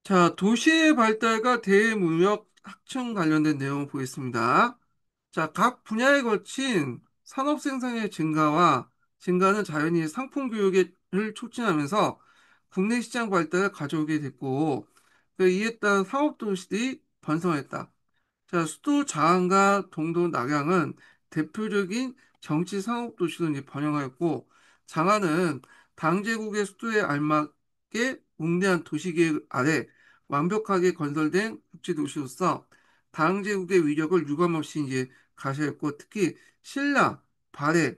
자, 도시의 발달과 대무역 확충 관련된 내용을 보겠습니다. 자, 각 분야에 걸친 산업 생산의 증가는 자연히 상품 교육을 촉진하면서 국내 시장 발달을 가져오게 됐고, 이에 따른 상업 도시들이 번성했다. 자, 수도 장안과 동도 낙양은 대표적인 정치 상업 도시로 이제 번영하였고, 장안은 당제국의 수도에 알맞게 웅대한 도시계획 아래 완벽하게 건설된 국제도시로서 당제국의 위력을 유감없이 이제 가시했고, 특히 신라, 발해,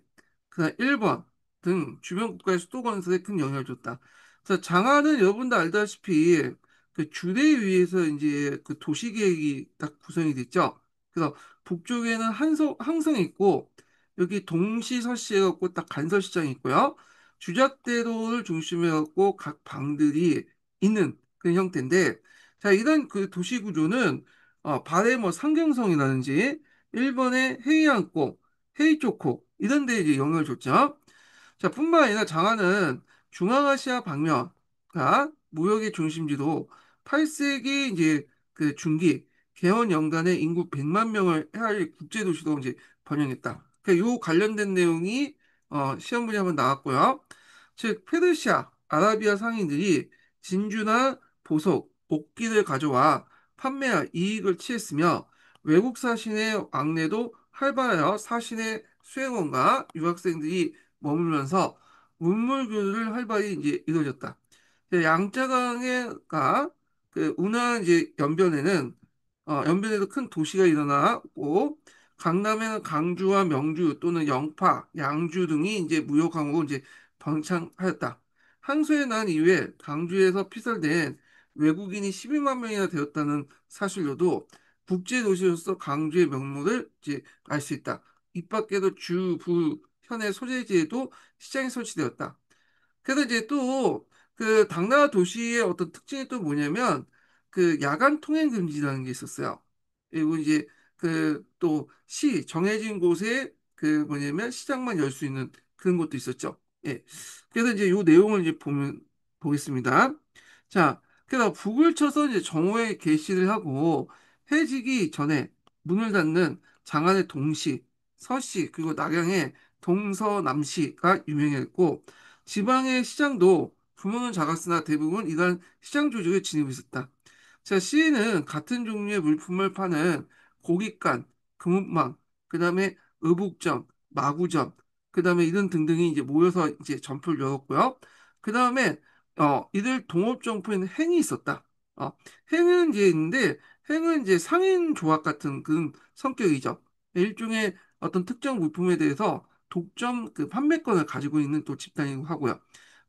그다음 일본 등 주변 국가의 수도 건설에 큰 영향을 줬다. 자, 장안은 여러분도 알다시피 그 주례 위에서 이제 그 도시계획이 딱 구성이 됐죠. 그래서 북쪽에는 항성이 있고 여기 동시서시에 갖고 딱 간설시장이 있고요. 주잣대로를 중심에 갖고 각 방들이 있는 그런 형태인데, 자, 이런 그 도시 구조는 발해 뭐 상경성이라든지 일본의 헤이안고, 헤이초코 이런 데 이제 영향을 줬죠. 자, 뿐만 아니라 장안은 중앙아시아 방면가 무역의 중심지도 8세기 이제 그 중기 개원 연간에 인구 100만 명을 해할 국제도시로 이제 번영했다. 요 관련된 내용이 시험 문제 한번 나왔고요. 즉 페르시아, 아라비아 상인들이 진주나 보석, 옥기를 가져와 판매하 이익을 취했으며 외국 사신의 왕래도 활발하여 사신의 수행원과 유학생들이 머물면서 문물교류를 활발히 이제 이루어졌다. 양자강의가 그 운하 이제 연변에도 큰 도시가 일어나고 강남에는 강주와 명주 또는 영파, 양주 등이 이제 무역 강국을 이제 번창하였다. 항소의 난 이후에 강주에서 피살된 외국인이 12만 명이나 되었다는 사실로도 국제 도시로서 강주의 명물을 이제 알 수 있다. 이 밖에도 주, 부, 현의 소재지에도 시장이 설치되었다. 그래서 이제 또 그 당나라 도시의 어떤 특징이 또 뭐냐면 그 야간 통행 금지라는 게 있었어요. 그리고 이제 그 또 정해진 곳에 그 뭐냐면 시장만 열 수 있는 그런 것도 있었죠. 예. 그래서 이제 요 내용을 이제 보겠습니다. 자, 그래서 북을 쳐서 이제 정오에 개시를 하고 해지기 전에 문을 닫는 장안의 동시, 서시 그리고 낙양의 동서남시가 유명했고 지방의 시장도 규모는 작았으나 대부분 이러한 시장 조직에 지니고 있었다. 자, 시에는 같은 종류의 물품을 파는 고깃간, 금은망, 그 다음에 의복점, 마구점, 그 다음에 이런 등등이 이제 모여서 이제 점포를 열었고요. 그 다음에 이들 동업점포에는 행이 있었다. 어, 행은 이제 있는데 행은 이제 상인 조합 같은 그런 성격이죠. 일종의 어떤 특정 물품에 대해서 독점 그 판매권을 가지고 있는 또 집단이기도 하고요.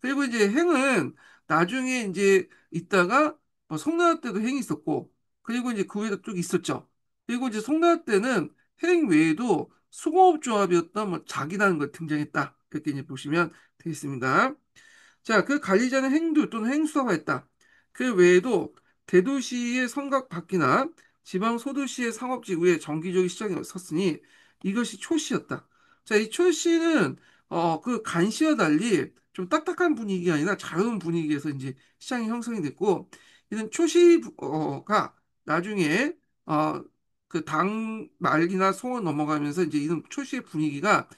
그리고 이제 행은 나중에 이제 있다가 뭐 송나라 때도 행이 있었고, 그리고 이제 그 외에도 쭉 있었죠. 그리고 이제 송나라 때는 행 외에도 수공업조합이었던 뭐 작이라는 걸 등장했다. 이렇게 이제 보시면 되겠습니다. 자, 그 관리자는 행두 또는 행수사가 있다. 그 외에도 대도시의 성곽 밖이나 지방 소도시의 상업지구에 정기적인 시장이 섰으니 이것이 초시였다. 자, 이 초시는 그 간시와 달리 좀 딱딱한 분위기가 아니라 자유로운 분위기에서 이제 시장이 형성이 됐고 이런 초시가 나중에 그 당 말기나 송을 넘어가면서 이제 이런 초시의 분위기가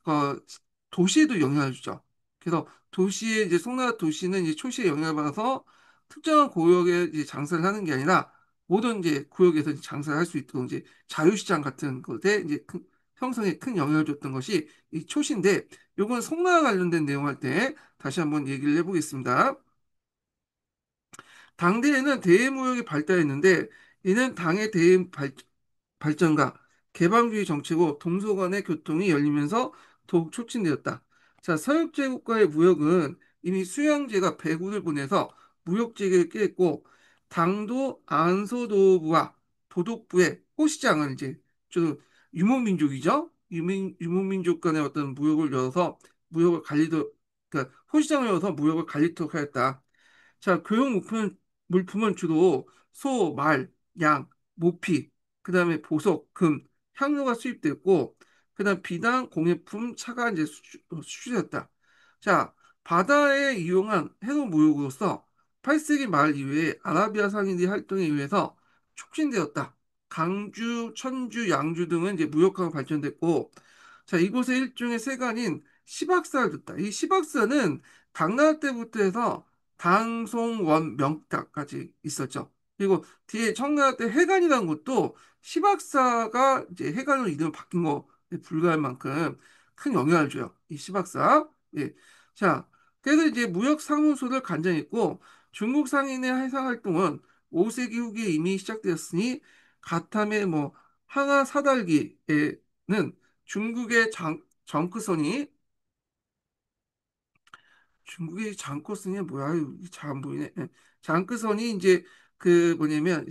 어, 도시에도 영향을 주죠. 그래서 도시의 이제 송나라 도시는 이제 초시에 영향을 받아서 특정한 구역에 이제 장사를 하는 게 아니라 모든 이제 구역에서 이제 장사를 할 수 있도록 이제 자유시장 같은 것에 이제 형성에 큰 영향을 줬던 것이 이 초시인데 요건 송나라 관련된 내용 할 때 다시 한번 얘기를 해보겠습니다. 당대에는 대외무역이 발달했는데 이는 당의 발전과 개방주의 정치고 동서 간의 교통이 열리면서 더욱 촉진되었다. 자, 서역제국과의 무역은 이미 수양제가 배구를 보내서 무역제기를 깼고 당도 안소도부와 도독부의 호시장을 이제 좀 유목민족이죠. 유목민족 간의 어떤 무역을 열어서 무역을 그러니까 호시장을 열어서 무역을 관리토록 하였다. 자, 물품은 주로 소, 말, 양, 모피, 그 다음에 보석, 금, 향료가 수입됐고, 그 다음 비단, 공예품, 차가 이제 수출됐다. 자, 바다에 이용한 해로 무역으로서 8세기 말 이후에 아라비아 상인의 활동에 의해서 촉진되었다. 강주, 천주, 양주 등은 이제 무역화가 발전됐고, 자, 이곳의 일종의 세관인 시박사를 뒀다. 이 시박사는 당나라 때부터 해서 당송원 명다까지 있었죠. 그리고 뒤에 청나라 때 해관이라는 것도 시박사가 이제 해관으로 이름을 바뀐 거에 불과할 만큼 큰 영향을 줘요. 이 시박사. 예. 자, 그래서 이제 무역 사무소를 간장했고 중국 상인의 해상 활동은 5세기 후기에 이미 시작되었으니 가탐의 뭐 항하 사달기에는 중국의 정크선이 중국의 장커선이 뭐야? 잘 안 보이네. 예. 장크선이 이제 그 뭐냐면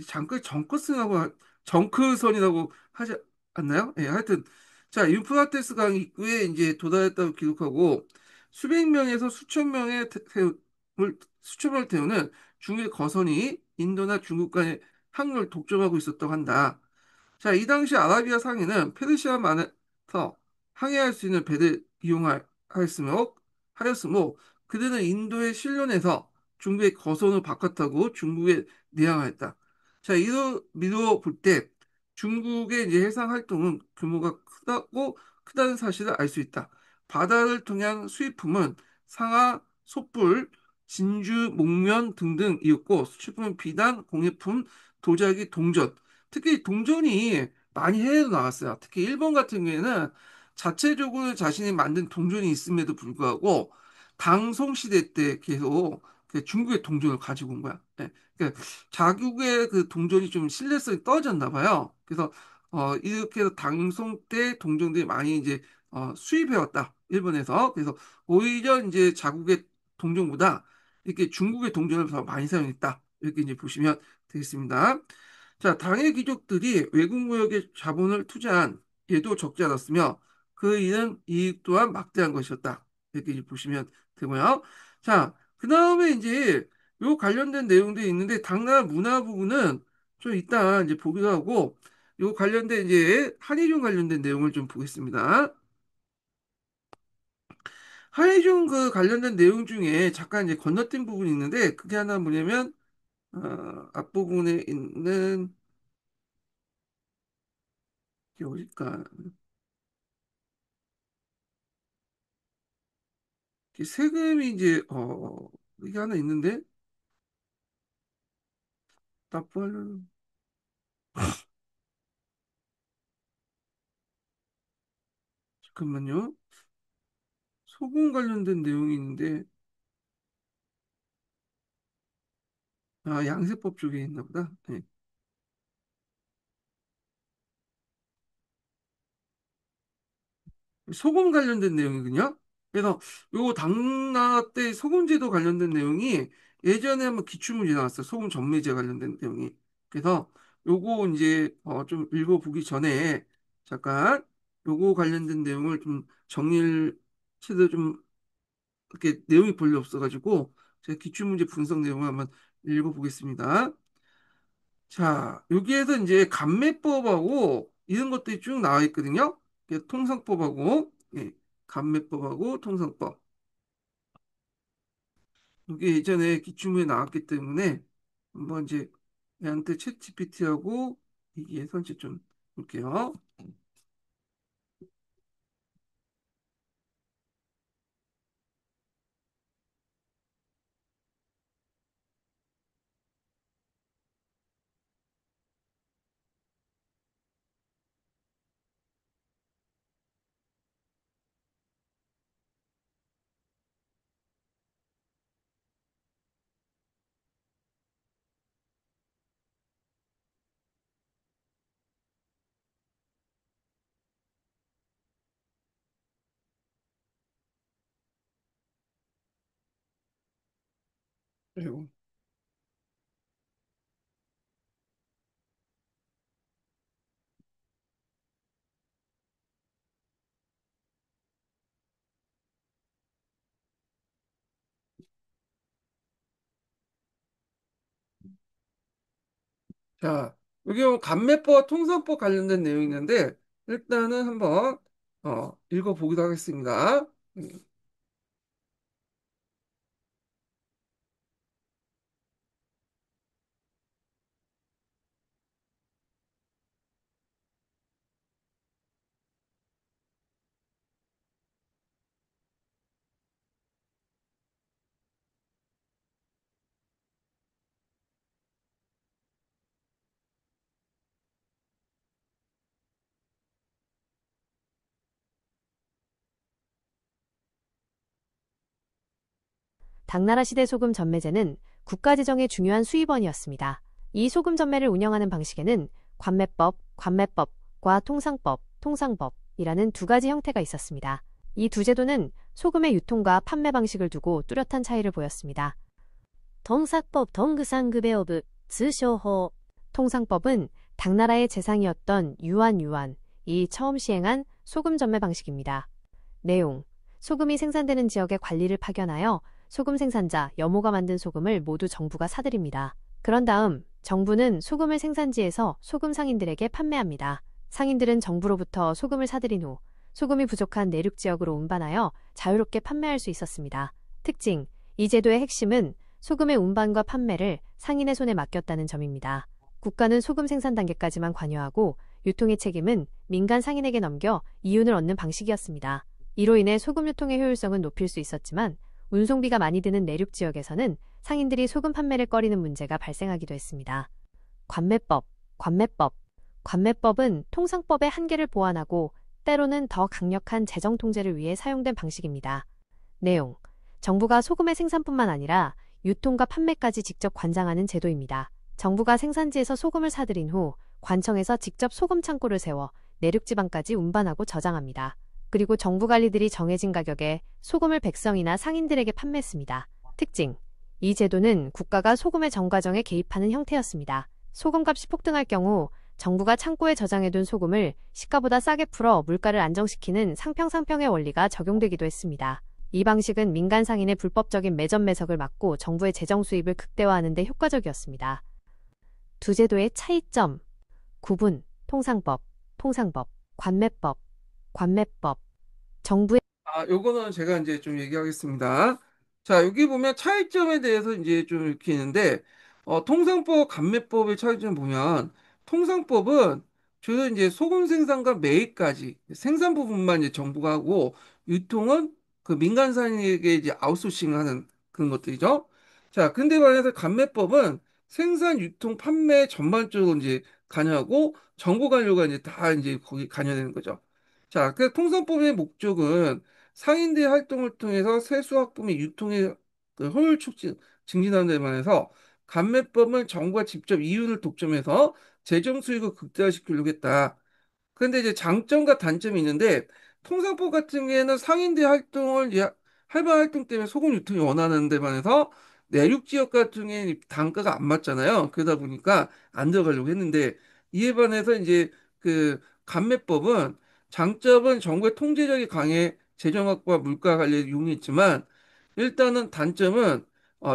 정크선이라고 하지 않나요? 예, 하여튼 자 유프라테스 강 입구에 이제 도달했다고 기록하고 수백 명에서 수천 명의 수천 명을 태우는 중국의 거선이 인도나 중국 간의 항로를 독점하고 있었다고 한다. 자, 이 당시 아라비아 상인은 페르시아만에서 항해할 수 있는 배를 하였으므로 그들은 인도의 실론에서 중국의 거선을 바꿨다고 중국에 내항하였다. 자, 이로 미루어 볼 때 중국의 이제 해상 활동은 규모가 크다는 사실을 알 수 있다. 바다를 통한 수입품은 상하, 솥불, 진주, 목면 등등이었고 수출품은 비단, 공예품, 도자기, 동전. 특히 동전이 많이 해외로 나왔어요. 특히 일본 같은 경우에는 자체적으로 자신이 만든 동전이 있음에도 불구하고 방송 시대 때 계속 그 중국의 동전을 가지고 온 거야. 예. 그러니까 자국의 그 동전이 좀 신뢰성이 떨어졌나 봐요. 그래서 이렇게 해서 당송 때 동전들이 많이 이제 수입해 왔다. 일본에서. 그래서 오히려 이제 자국의 동전보다 이렇게 중국의 동전을 더 많이 사용했다. 이렇게 이제 보시면 되겠습니다. 자, 당의 귀족들이 외국 무역에 자본을 투자한 예도 적지 않았으며 그 일은 이익 또한 막대한 것이었다. 이렇게 이제 보시면 되고요. 자, 그 다음에 이제 요 관련된 내용들이 있는데 당나라 문화 부분은 좀 이따 이제 보기도 하고 요 관련된 이제 한의종 관련된 내용을 좀 보겠습니다. 한의종 그 관련된 내용 중에 잠깐 이제 건너뛴 부분이 있는데 그게 하나 뭐냐면 앞부분에 있는 게 어딜까? 세금이 이제 이게 하나 있는데 납부하려는 잠깐만요. 소금 관련된 내용이 있는데 양세법 쪽에 있나 보다. 네. 소금 관련된 내용이군요. 그래서 요 당나 때 소금제도 관련된 내용이 예전에 한번 기출문제 나왔어요. 소금 전매제 관련된 내용이. 그래서 요거 이제 좀 읽어보기 전에 잠깐 요거 관련된 내용을 좀 정리를 제대로 좀 이렇게 내용이 별로 없어가지고 제가 기출문제 분석 내용을 한번 읽어보겠습니다. 자, 여기에서 이제 감매법하고 이런 것들이 쭉 나와 있거든요. 통상법하고 감매법하고 통상법. 이게 예전에 기출문제 나왔기 때문에 한번 이제 얘한테 챗 GPT하고 이게 선체 좀 볼게요. 그리고 자, 여기 감매법 통상법 관련된 내용이 있는데 일단은 한번 읽어보기도 하겠습니다. 음. 당나라 시대 소금 전매제는 국가 재정의 중요한 수입원이었습니다. 이 소금 전매를 운영하는 방식에는 관매법과 통상법이라는 두 가지 형태가 있었습니다. 이 두 제도는 소금의 유통과 판매 방식을 두고 뚜렷한 차이를 보였습니다. 통상법 동그상급의어부 즈쇼호 통상법은 당나라의 재상이었던 유한이 처음 시행한 소금 전매 방식입니다. 내용: 소금이 생산되는 지역에 관리를 파견하여 소금 생산자, 여모가 만든 소금을 모두 정부가 사들입니다. 그런 다음 정부는 소금을 생산지에서 소금 상인들에게 판매합니다. 상인들은 정부로부터 소금을 사들인 후 소금이 부족한 내륙 지역으로 운반하여 자유롭게 판매할 수 있었습니다. 특징: 이 제도의 핵심은 소금의 운반과 판매를 상인의 손에 맡겼다는 점입니다. 국가는 소금 생산 단계까지만 관여하고 유통의 책임은 민간 상인에게 넘겨 이윤을 얻는 방식이었습니다. 이로 인해 소금 유통의 효율성은 높일 수 있었지만 운송비가 많이 드는 내륙 지역에서는 상인들이 소금 판매를 꺼리는 문제가 발생하기도 했습니다. 관매법은 통상법의 한계를 보완하고 때로는 더 강력한 재정 통제를 위해 사용된 방식입니다. 내용: 정부가 소금의 생산뿐만 아니라 유통과 판매까지 직접 관장하는 제도입니다. 정부가 생산지에서 소금을 사들인 후 관청에서 직접 소금 창고를 세워 내륙 지방까지 운반하고 저장합니다. 그리고 정부 관리들이 정해진 가격에 소금을 백성이나 상인들에게 판매했습니다. 특징: 이 제도는 국가가 소금의 정과정에 개입하는 형태였습니다. 소금값이 폭등할 경우 정부가 창고에 저장해둔 소금을 시가보다 싸게 풀어 물가를 안정시키는 상평상평의 원리가 적용되기도 했습니다. 이 방식은 민간 상인의 불법적인 매점 매석을 막고 정부의 재정 수입을 극대화하는 데 효과적이었습니다. 두 제도의 차이점: 구분, 통상법, 관매법. 정부의 요거는 제가 이제 좀 얘기하겠습니다. 자, 여기 보면 차이점에 대해서 이제 좀 이렇게 있는데, 통상법, 감매법의 차이점 보면, 통상법은 주로 이제 소금 생산과 매입까지 생산 부분만 이제 정부가 하고, 유통은 그 민간사에게 이제 아웃소싱 하는 그런 것들이죠. 자, 근데 반해서 감매법은 생산, 유통, 판매 전반적으로 이제 관여하고, 정보 관료가 이제 다 이제 거기 관여되는 거죠. 자, 그 통상법의 목적은 상인들의 활동을 통해서 세수 확보 및 유통의 그 효율 촉진, 증진하는 데 반해서 감매법은 정부가 직접 이윤을 독점해서 재정 수익을 극대화시키려고 했다. 그런데 이제 장점과 단점이 있는데 통상법 같은 경우에는 상인들 활동을 활발 활동 때문에 소금 유통이 원하는 데 반해서 내륙 지역 같은 경우에는 단가가 안 맞잖아요. 그러다 보니까 안 들어가려고 했는데 이에 반해서 이제 그 감매법은 장점은 정부의 통제력이 강해 재정 확보와 물가 관리에 용이했지만 일단은 단점은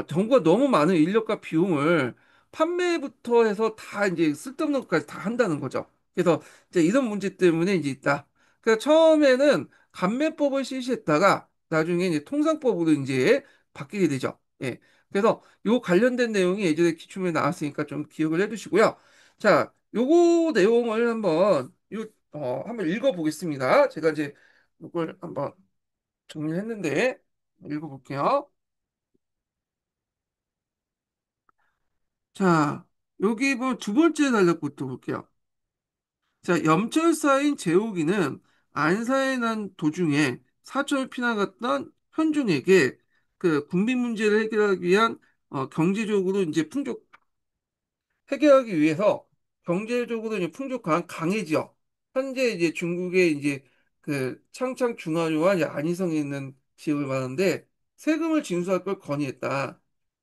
정부가 너무 많은 인력과 비용을 판매부터 해서 다 이제 쓸데없는 것까지 다 한다는 거죠. 그래서 이제 이런 문제 때문에 이제 있다. 그래서 처음에는 감매법을 실시했다가 나중에 이제 통상법으로 이제 바뀌게 되죠. 예. 그래서 요 관련된 내용이 예전에 기출문에 나왔으니까 좀 기억을 해두시고요. 자, 요거 내용을 한번 읽어보겠습니다. 제가 이제 이걸 한번 정리했는데 읽어볼게요. 자, 여기 보면 두 번째 단락부터 볼게요. 자, 염철사인 제옥이는 안사에 난 도중에 사천을 피나갔던 현종에게 그 군빈 문제를 해결하기 위한 경제적으로 이제 해결하기 위해서 경제적으로 이제 풍족한 강해 지역, 현재 이제 중국의 이제 그 창창 중하요와 안이성에 있는 지역을 말하는데 세금을 징수할 걸 건의했다.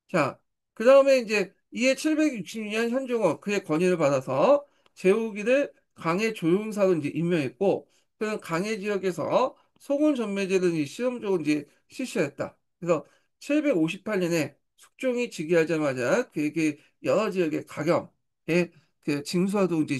자, 그 다음에 이제 이해 762년 현종은 그의 건의를 받아서 제후기를 강해 조용사로 이제 임명했고, 그는 강해 지역에서 소금 전매제를 이제 실험적으로 이제 실시했다. 그래서 758년에 숙종이 즉위하자마자 그에게 여러 지역의 가경에 그 징수하도 이제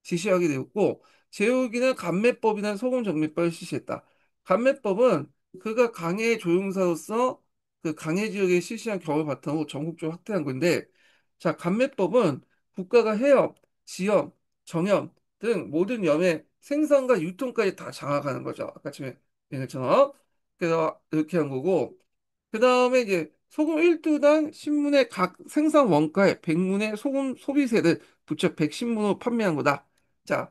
지시하게 되었고, 제후기는 감매법이나 소금 정매법을 실시했다. 감매법은 그가 강해 조용사로서 그 강해 지역에 실시한 경험을 바탕으로 전국적으로 확대한 건데, 자, 감매법은 국가가 해협, 지역, 정염 등 모든 염의 생산과 유통까지 다 장악하는 거죠. 아까 전에 얘기한 것처럼. 그래서 이렇게 한 거고, 그 다음에 이제 소금 1두당 신문의 각 생산 원가에 100문의 소금 소비세를 붙여 110문으로 판매한 거다. 자,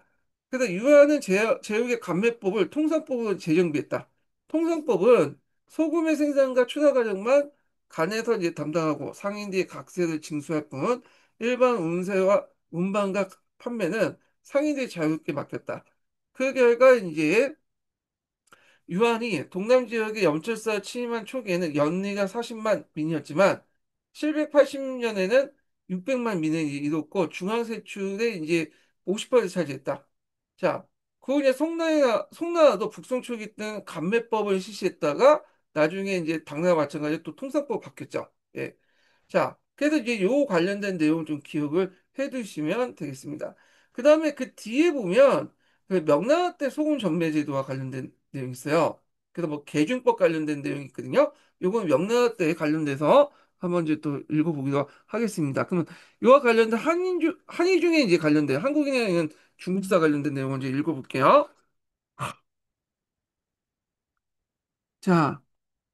그래서 유한은 제육의 감매법을 통상법으로 재정비했다. 통상법은 소금의 생산과 추나 과정만 간에서 이제 담당하고 상인들이 각세를 징수할 뿐 일반 운세와 운반과 판매는 상인들이 자유롭게 맡겼다. 그 결과 이제 유한이 동남 지역의 염철사 침입한 초기에는 연리가 40만 민이었지만 780년에는 600만 민을 이뤘고 중앙 세출의 이제 50% 차지했다. 자, 그 이제 송나라도 북송 초기 때는 간매법을 실시했다가 나중에 이제 당나라 마찬가지로 또 통상법 바뀌었죠. 예. 자, 그래서 이제 요 관련된 내용 좀 기억을 해 두시면 되겠습니다. 그 다음에 그 뒤에 보면 그 명나라 때 소금 전매 제도와 관련된 내용이 있어요. 그래서 뭐 계준법 관련된 내용이 있거든요. 요건 명나라 때 관련돼서 한번 이제 또 읽어보기로 하겠습니다. 그러면 이와 관련된 한의 중에 이제 관련된 한국인에는 중국사 관련된 내용 먼저 읽어볼게요. 자,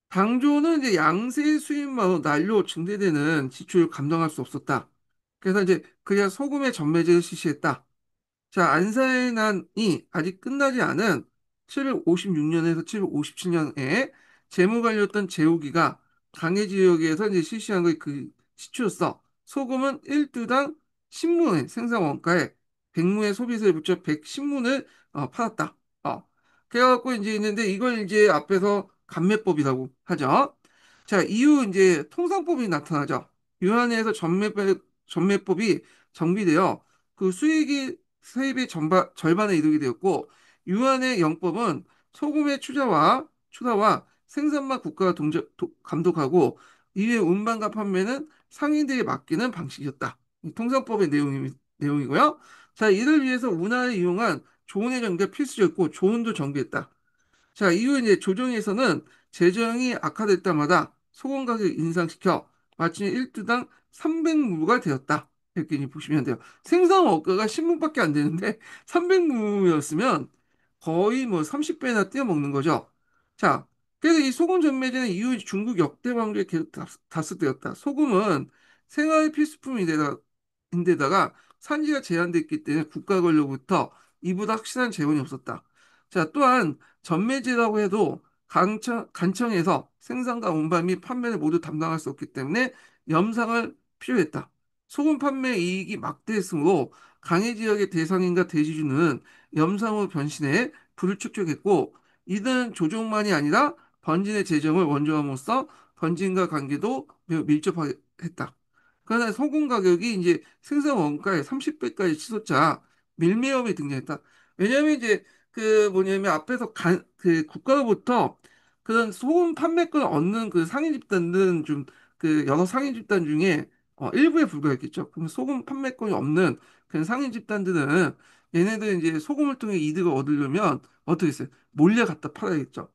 당조는 이제 양세 수입만으로 난로 증대되는 지출을 감당할 수 없었다. 그래서 이제 그냥 소금의 전매제를 실시했다. 자, 안사의 난이 아직 끝나지 않은 756년에서 757년에 재무관리였던 재우기가 강해 지역에서 이제 실시한 게 그 시초였어. 소금은 1두당 10문의 생산 원가에 100문의 소비세를 붙여 110문을 팔았다. 그래갖고 이제 있는데 이걸 이제 앞에서 감매법이라고 하죠. 자, 이후 이제 통상법이 나타나죠. 유한에서 전매법이 정비되어 그 수익이 세입의 절반에 이르게 되었고 유한의 영법은 소금의 추자와 생산만 국가가 감독하고 이외 운반과 판매는 상인들에게 맡기는 방식이었다. 이 통상법의 내용이고요. 자, 이를 위해서 운하를 이용한 조은의 전개가 필수였고 조은도 전개했다. 자, 이후 이제 조정에서는 재정이 악화될 때마다 소금 가격을 인상시켜 마침 1두당 300무가 되었다. 이렇게 이제 보시면 돼요. 생산 원가가 10무밖에 안 되는데 300무였으면 거의 뭐 30배나 뛰어먹는 거죠. 자, 그래서 이 소금 전매제는 이후 중국 역대 왕조에 계속 다스되었다. 소금은 생활의 필수품인데다가 산지가 제한됐기 때문에 국가 권력부터 이보다 확실한 재원이 없었다. 자, 또한 전매제라고 해도 간청에서 생산과 운반 및 판매를 모두 담당할 수 없기 때문에 염상을 필요했다. 소금 판매 이익이 막대했으므로 강해 지역의 대상인과 대지주는 염상으로 변신해 부를 축적했고 이는 조종만이 아니라 번진의 재정을 원조함으로써 번진과 관계도 매우 밀접하게 했다. 그러나 소금 가격이 이제 생산 원가의 30배까지 치솟자 밀매업이 등장했다. 왜냐하면 이제 그 뭐냐면 앞에서 그 국가로부터 그런 소금 판매권을 얻는 그 상인 집단들은 좀 그 여러 상인 집단 중에 일부에 불과했겠죠. 그럼 소금 판매권이 없는 그런 상인 집단들은 얘네들 이제 소금을 통해 이득을 얻으려면 어떻게 했어요? 몰래 갖다 팔아야겠죠.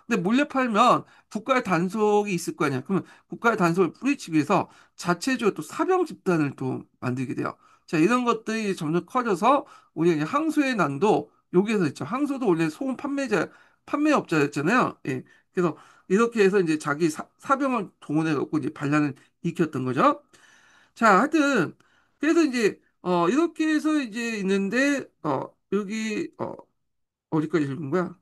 근데 몰래 팔면 국가의 단속이 있을 거 아니야. 그러면 국가의 단속을 뿌리치기 위해서 자체적으로 또 사병 집단을 또 만들게 돼요. 자, 이런 것들이 점점 커져서 우리가 이제 항소의 난도 여기에서 있죠. 항소도 원래 소금 판매업자였잖아요. 예. 그래서 이렇게 해서 이제 자기 사병을 동원해 갖고 이제 반란을 일으켰던 거죠. 자, 하여튼 그래서 이제 이렇게 해서 이제 있는데 여기 어디까지 읽은 거야?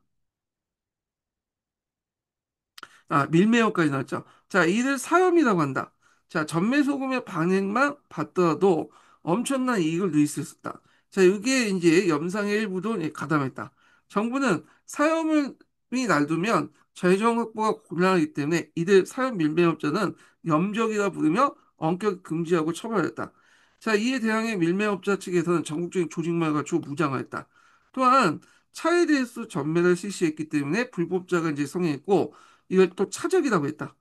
밀매업까지 나왔죠. 자, 이를 사염이라고 한다. 자, 전매소금의 반응만 받더라도 엄청난 이익을 누릴 수 있었다. 자, 이게 이제 염상의 일부도 가담했다. 정부는 사염을 놔두면 재정 확보가 곤란하기 때문에 이들 사염 밀매업자는 염적이라 부르며 엄격 금지하고 처벌했다. 자, 이에 대항해 밀매업자 측에서는 전국적인 조직망을 갖추고 무장화했다. 또한 차에 대해서 전매를 실시했기 때문에 불법자가 이제 성행했고 이걸 또 차적이라고 했다.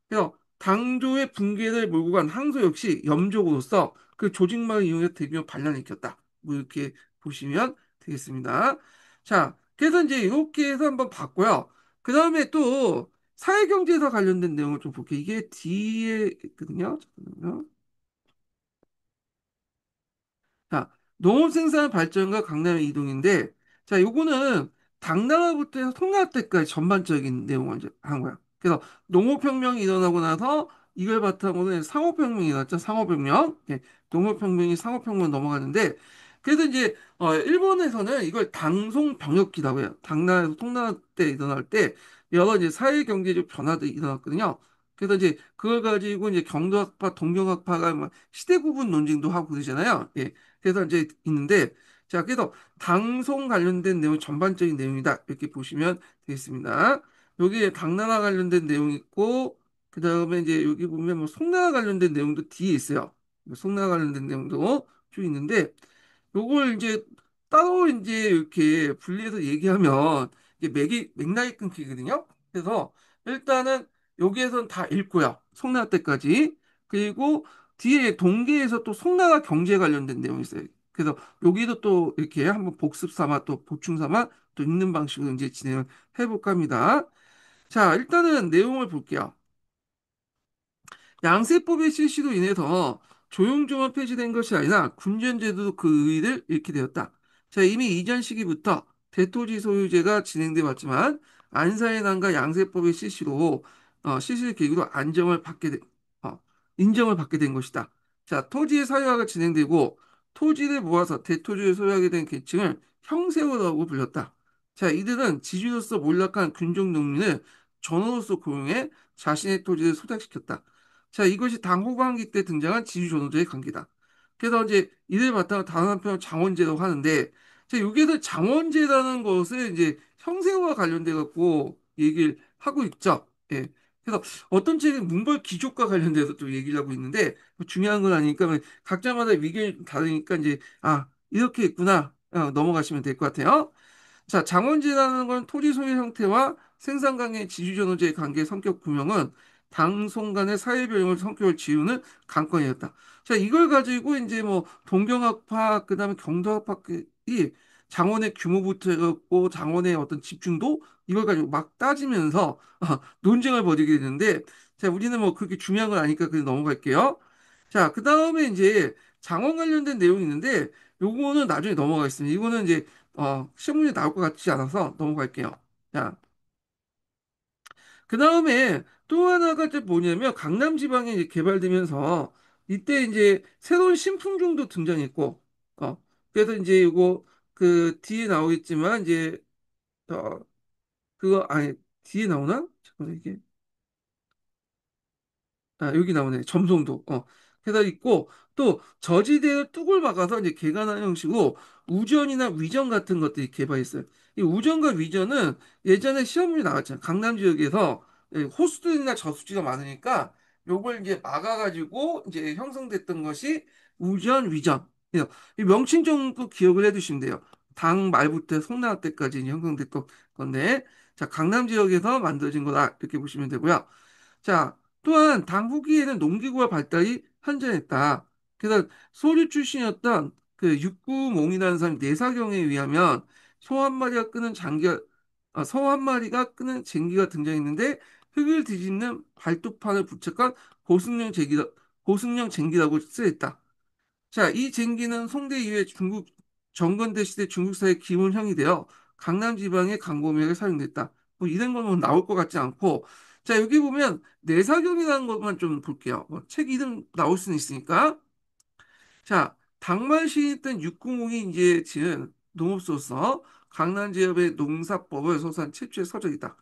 그래서 당조의 붕괴를 몰고 간 항소 역시 염족으로서 그 조직망을 이용해 대규모 반란을 일으켰다. 뭐 이렇게 보시면 되겠습니다. 자, 그래서 이제 이렇게 해서 한번 봤고요. 그 다음에 또 사회경제에서 관련된 내용을 좀 볼게요. 이게 뒤에 있거든요. 잠깐만요. 자, 농업 생산 발전과 강남의 이동인데, 자, 요거는 당나라부터 해서 송나라 때까지 전반적인 내용을 이제 한 거야. 그래서 농업혁명이 일어나고 나서 이걸 바탕으로 해서 상업혁명이 일어났죠. 상업혁명. 예, 농업혁명이 상업혁명 넘어가는데, 그래서 이제 일본에서는 이걸 당송병역기라고 해요. 당나라에서 송나라 때 일어날 때 여러 이제 사회 경제적 변화들이 일어났거든요. 그래서 이제 그걸 가지고 이제 경도학파, 동경학파가 막 시대 구분 논쟁도 하고 그러잖아요. 예. 그래서 이제 있는데 자, 그래서 당송 관련된 내용 전반적인 내용이다. 이렇게 보시면 되겠습니다. 여기에 당나라 관련된 내용이 있고 그다음에 이제 여기 보면 뭐 송나라 관련된 내용도 뒤에 있어요. 송나라 관련된 내용도 쭉 있는데 요걸 이제 따로 이제 이렇게 분리해서 얘기하면 이게 맥락이 끊기거든요. 그래서 일단은 여기에서는 다 읽고요. 송나라 때까지. 그리고 뒤에 동계에서 또 송나라 경제 관련된 내용이 있어요. 그래서 여기도 또 이렇게 한번 복습 삼아 또 보충 삼아 또 읽는 방식으로 이제 진행을 해볼까 합니다. 자, 일단은 내용을 볼게요. 양세법의 실시로 인해서 조용조만 폐지된 것이 아니라 군전제도도 그 의의를 잃게 되었다. 자, 이미 이전 시기부터 대토지 소유제가 진행돼 왔지만 안사의 난과 양세법의 실시로 실시를 계기로 어, 인정을 받게 된 것이다. 자, 토지의 사유화가 진행되고 토지를 모아서 대토지를 소유하게 된 계층을 형세호라고 불렸다. 자, 이들은 지주로서 몰락한 군종 농민을 전원으로서 고용해 자신의 토지를 소작시켰다. 자, 이것이 당 후반기 때 등장한 지주존호제의 관계다. 그래서 이제 이를 바탕으로 다른 한편 장원제라고 하는데, 자, 여기에서 장원제라는 것을 이제 형세와 관련돼 갖고 얘기를 하고 있죠. 예. 그래서 어떤 책은 문벌 귀족과 관련돼서 또 얘기를 하고 있는데, 뭐 중요한 건 아니니까 각자마다 의견이 다르니까 이제, 아, 이렇게 있구나. 넘어가시면 될 것 같아요. 자, 장원지라는 건 토지 소유 형태와 생산관계 지주전호제의 관계 성격 규명은 당송 간의 사회 변형을 성격을 지우는 관건이었다. 자, 이걸 가지고 이제 뭐 동경학파, 그다음에 경도학파이 장원의 규모부터 해갖고 장원의 어떤 집중도 이걸 가지고 막 따지면서 논쟁을 벌이게 되는데, 자, 우리는 뭐 그렇게 중요한 건 아니까 그냥 넘어갈게요. 자, 그 다음에 이제 장원 관련된 내용이 있는데, 요거는 나중에 넘어가겠습니다. 이거는 이제 시험 문제 나올 것 같지 않아서 넘어갈게요. 자, 그 다음에 또 하나가 이제 뭐냐면 강남 지방에 이제 개발되면서 이때 이제 새로운 신품종도 등장했고, 그래서 이제 이거 그 뒤에 나오겠지만 이제 어, 그거 아니 뒤에 나오나? 잠깐만 이게 여기 나오네. 점성도. 그래서 있고, 또 저지대를 뚝을 박아서 이제 개간하는 형식으로 우전이나 위전 같은 것들이 개발했어요. 이 우전과 위전은 예전에 시험이 나왔잖아요. 강남 지역에서 호수들이나 저수지가 많으니까 요걸 이제 막아가지고 이제 형성됐던 것이 우전, 위전. 그래서 이 명칭 정도 기억을 해두시면 돼요. 당 말부터 송나라 때까지 이제 형성됐던 건데, 자, 강남 지역에서 만들어진 거다. 이렇게 보시면 되고요. 자, 또한 당 후기에는 농기구와 발달이 현존했다. 그래서 소류 출신이었던 그 육구몽이라는 사람 내사경에 의하면 소 한 마리가 끄는 소 한 마리가 끄는 쟁기가 등장했는데 흙을 뒤집는 발톱판을 부착한 고승령 쟁기라고 쓰였다. 자, 이 쟁기는 송대 이후에 중국 정건대 시대 중국사의 기본형이 되어 강남 지방의 강범위하게 사용됐다. 뭐 이런 거는 나올 것 같지 않고, 자, 여기 보면 내사경이라는 것만 좀 볼게요. 책 이름 나올 수는 있으니까. 자, 당말 시행했던 육구공이 이제 지은 농업소서 강남 지역의 농사법을 소개한 최초의 서적이다.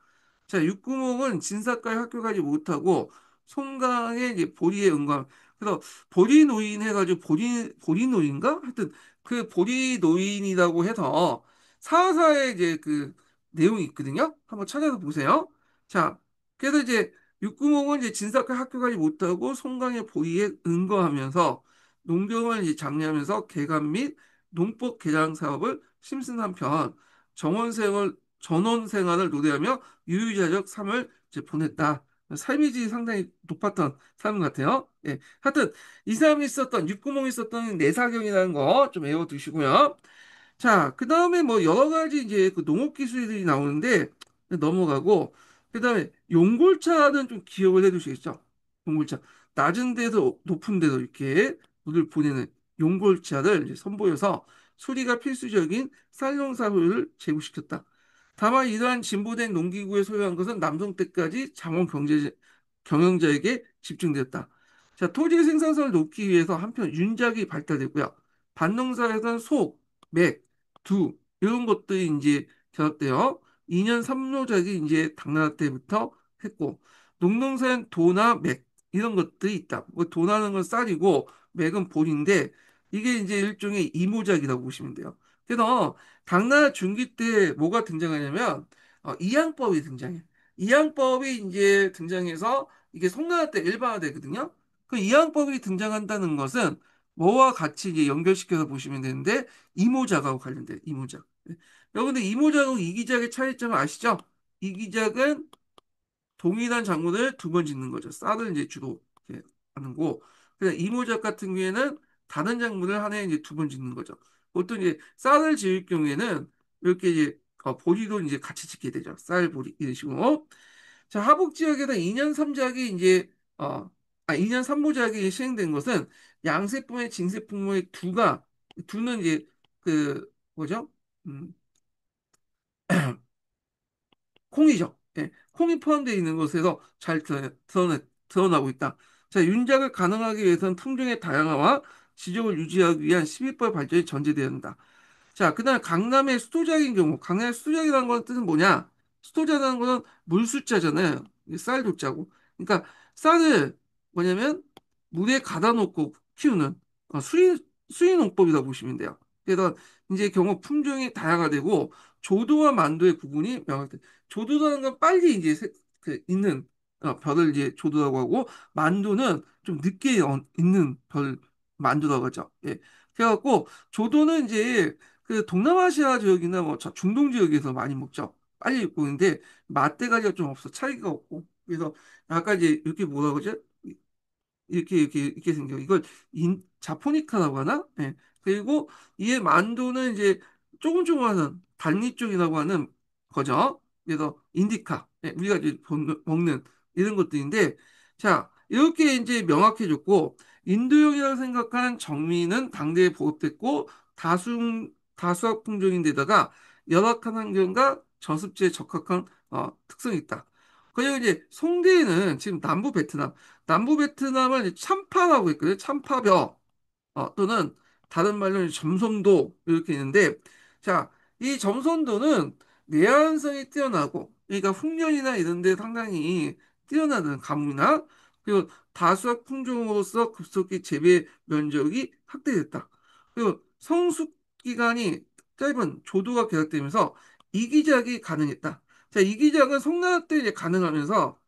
자, 육구공은 진사과에 학교 가지 못하고 송강의 이제 보리에 응감. 그래서 보리 노인 해가지고 보리 노인가? 하여튼 그 보리 노인이라고 해서 사사의 이제 그 내용이 있거든요. 한번 찾아서 보세요. 자, 그래서 이제 육구공은 이제 진사과 학교 가지 못하고 송강의 보리에 응거하면서 농경을 이제 장려하면서 개간 및 농법 개장 사업을 심슨 한편 전원 생활을 노래하며 유유자적 삶을 이제 보냈다. 삶의 질이 상당히 높았던 사람 같아요. 예. 하여튼 이 사람이 있었던 육구멍이 있었던 내사경이라는 거 좀 외워두시고요. 자, 그 다음에 뭐 여러 가지 이제 그 농업 기술들이 나오는데 넘어가고, 그 다음에 용골차는 좀 기억을 해두시겠죠? 용골차. 낮은 데서 높은 데서 이렇게 물을 보내는 용골차를 이제 선보여서 수리가 필수적인 쌀농사 효율을 제고시켰다. 다만 이러한 진보된 농기구에 소유한 것은 남성 때까지 경영자에게 집중되었다. 자, 토지 생산성을 높이기 위해서 한편 윤작이 발달됐고요. 밭농사에서는 소, 맥, 두 이런 것들이 이제 결합돼요. 2년 삼노작이 이제 당나라 때부터 했고, 농농사엔 도나 맥 이런 것들이 있다. 뭐 도나는 건 쌀이고 맥은 보리인데 이게 이제 일종의 이모작이라고 보시면 돼요. 그래서 당나라 중기 때 뭐가 등장하냐면 이양법이 등장해. 이양법이 이제 등장해서 이게 송나라 때 일반화되거든요. 그 이양법이 등장한다는 것은 뭐와 같이 이제 연결시켜서 보시면 되는데 이모작하고 관련돼. 이모작. 여러분들 이모작하고 이기작의 차이점을 아시죠? 이기작은 동일한 작물을 두 번 짓는 거죠. 쌀을 이제 주로 이렇게 하는 거. 그냥 이모작 같은 경우에는 다른 작물을 한 해에 이제 두 번 짓는 거죠. 보통 이제 쌀을 지을 경우에는 이렇게 이제 보리도 이제 같이 짓게 되죠. 쌀, 보리 이런 식으로. 자, 하북 지역에는 2년 3작이 이제 2년 3모작이 시행된 것은 양세풍의 진세풍의 두는 이제 그 뭐죠? 음, 콩이죠. 예, 콩이 포함되어 있는 것에서 잘 드러나고 있다. 자, 윤작을 가능하기 위해서는 품종의 다양화와 지적을 유지하기 위한 11번 발전이 전제되어야 한다. 자, 그다음 강남의 수도작인 경우, 강남의 수도작이라는 건 뜻은 뭐냐? 수도자라는 거는 물숫자잖아요. 쌀 도자고. 그러니까 쌀을 뭐냐면 물에 가다 놓고 키우는 수의농법이라고 보시면 돼요. 그래서 이제 경우 품종이 다양화되고 조도와 만도의 구분이 명확해. 조도라는 건 빨리 이제 있는 별을 이제 조도라고 하고 만도는 좀 늦게 있는 별 만도라고 하죠. 예. 그래갖고 조도는 이제 그 동남아시아 지역이나 뭐 중동 지역에서 많이 먹죠. 빨리 보이는데 맛대가리가 좀 없어. 차이가 없고. 그래서 약간 이제 이렇게 뭐라 그러지? 이렇게 생겨. 이걸 자포니카라고 하나? 예. 그리고 이의 만두는 이제 조금조금한 단리 쪽이라고 하는 거죠. 그래서 인디카. 예, 우리가 이제 먹는 이런 것들인데, 자, 이렇게 이제 명확해졌고, 인도형이라고 생각한 정미는 당대에 보급됐고, 다수학 품종인데다가 열악한 환경과 저습지에 적합한 특성이 있다. 그리고 이제 송대에는 지금 남부 베트남을 이제 참파라고 했거든요. 참파벼 또는 다른 말로 이제 점성도 이렇게 있는데 자, 이 점성도는 내한성이 뛰어나고 그러니까 훅년이나 이런 데 상당히 뛰어나는 가뭄이나 그리고 다수학 품종으로서 급속히 재배 면적이 확대됐다. 그리고 성숙 기간이 짧은 조도가 계속되면서 이기작이 가능했다. 자, 이기작은 송나라 때 이제 가능하면서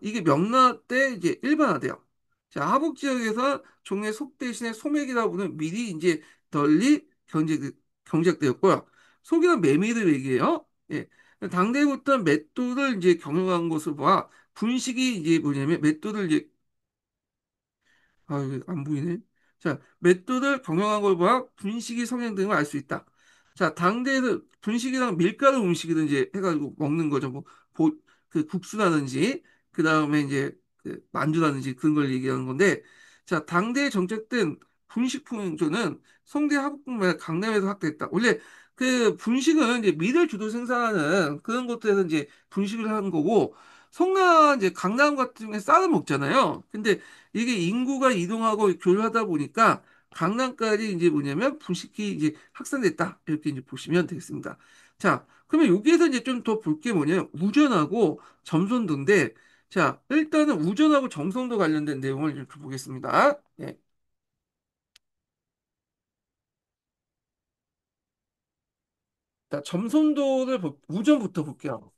이게 명나라 때 이제 일반화돼요. 자, 하북 지역에서 종의 속 대신에 소맥이라고 부르는 밀이 이제 널리 경작되었고요. 속이는 메밀을 얘기해요. 예. 당대부터 맷돌을 이제 경영한 것을 봐 분식이 이제 뭐냐면 맷돌을 이제 이거 안 보이네. 자, 맷돌을 경영한 걸 봐 분식이 성행된 걸 알 수 있다. 자, 당대에서 분식이랑 밀가루 음식이든 이제 해가지고 먹는 거죠. 뭐, 그 국수라든지, 그 다음에 이제 그 만두라든지 그런 걸 얘기하는 건데, 자, 당대에 정착된 분식품조는 송대 하북뿐만 강남에서 확대했다. 원래 그 분식은 이제 밀을 주로 생산하는 그런 것들에서 이제 분식을 하는 거고, 성남 이제 강남 같은 경우에 쌀을 먹잖아요. 근데 이게 인구가 이동하고 교류하다 보니까 강남까지 이제 뭐냐면 분식이 이제 확산됐다. 이렇게 이제 보시면 되겠습니다. 자, 그러면 여기에서 이제 좀 더 볼 게 뭐냐면 우전하고 점선도인데 자, 일단은 우전하고 점선도 관련된 내용을 좀 보겠습니다. 예. 자, 우전부터 볼게요.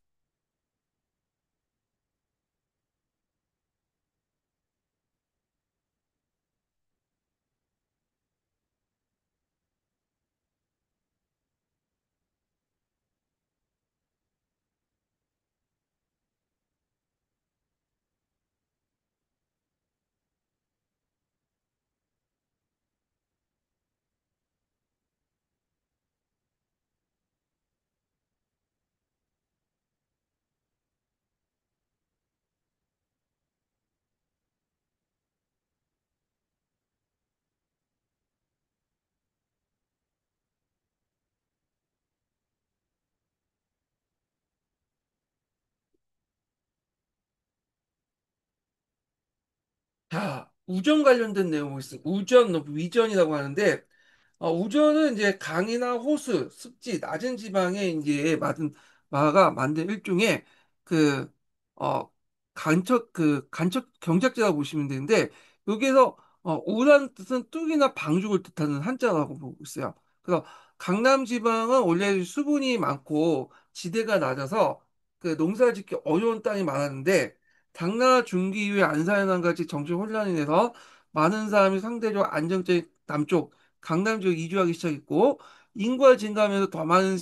자, 우전 관련된 내용 보겠습니다. 위전이라고 하는데 우전은 이제 강이나 호수, 습지, 낮은 지방에 이제 마가 만든 일종의 그, 어, 간척 경작자라고 보시면 되는데, 여기에서, 우라는 뜻은 뚝이나 방죽을 뜻하는 한자라고 보고 있어요. 그래서 강남 지방은 원래 수분이 많고 지대가 낮아서 그 농사 짓기 어려운 땅이 많았는데, 당나라 중기 이후에 안사현왕 같이 정치 혼란이 돼서 많은 사람이 상대적으로 안정적인 남쪽 강남 지역 이주하기 시작했고, 인구가 증가하면서 더 많은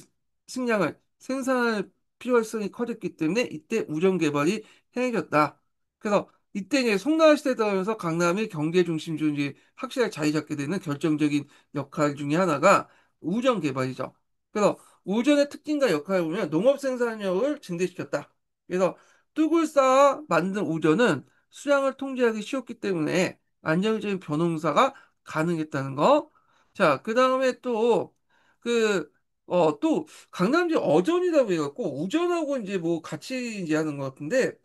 식량을 생산할 필요성이 커졌기 때문에 이때 우정 개발이 행해졌다. 그래서 이때 이제 송나라 시대 들어오면서 강남이 경제 중심지로 이제 확실하게 자리 잡게 되는 결정적인 역할 중에 하나가 우정 개발이죠. 그래서 우전의 특징과 역할을 보면 농업 생산력을 증대시켰다. 그래서 뚝을 쌓아 만든 우전은 수량을 통제하기 쉬웠기 때문에 안정적인 벼농사가 가능했다는 거. 자, 그 다음에 그, 또 강남지 어전이라고 해갖고 우전하고 이제 뭐 같이 이제 하는 것 같은데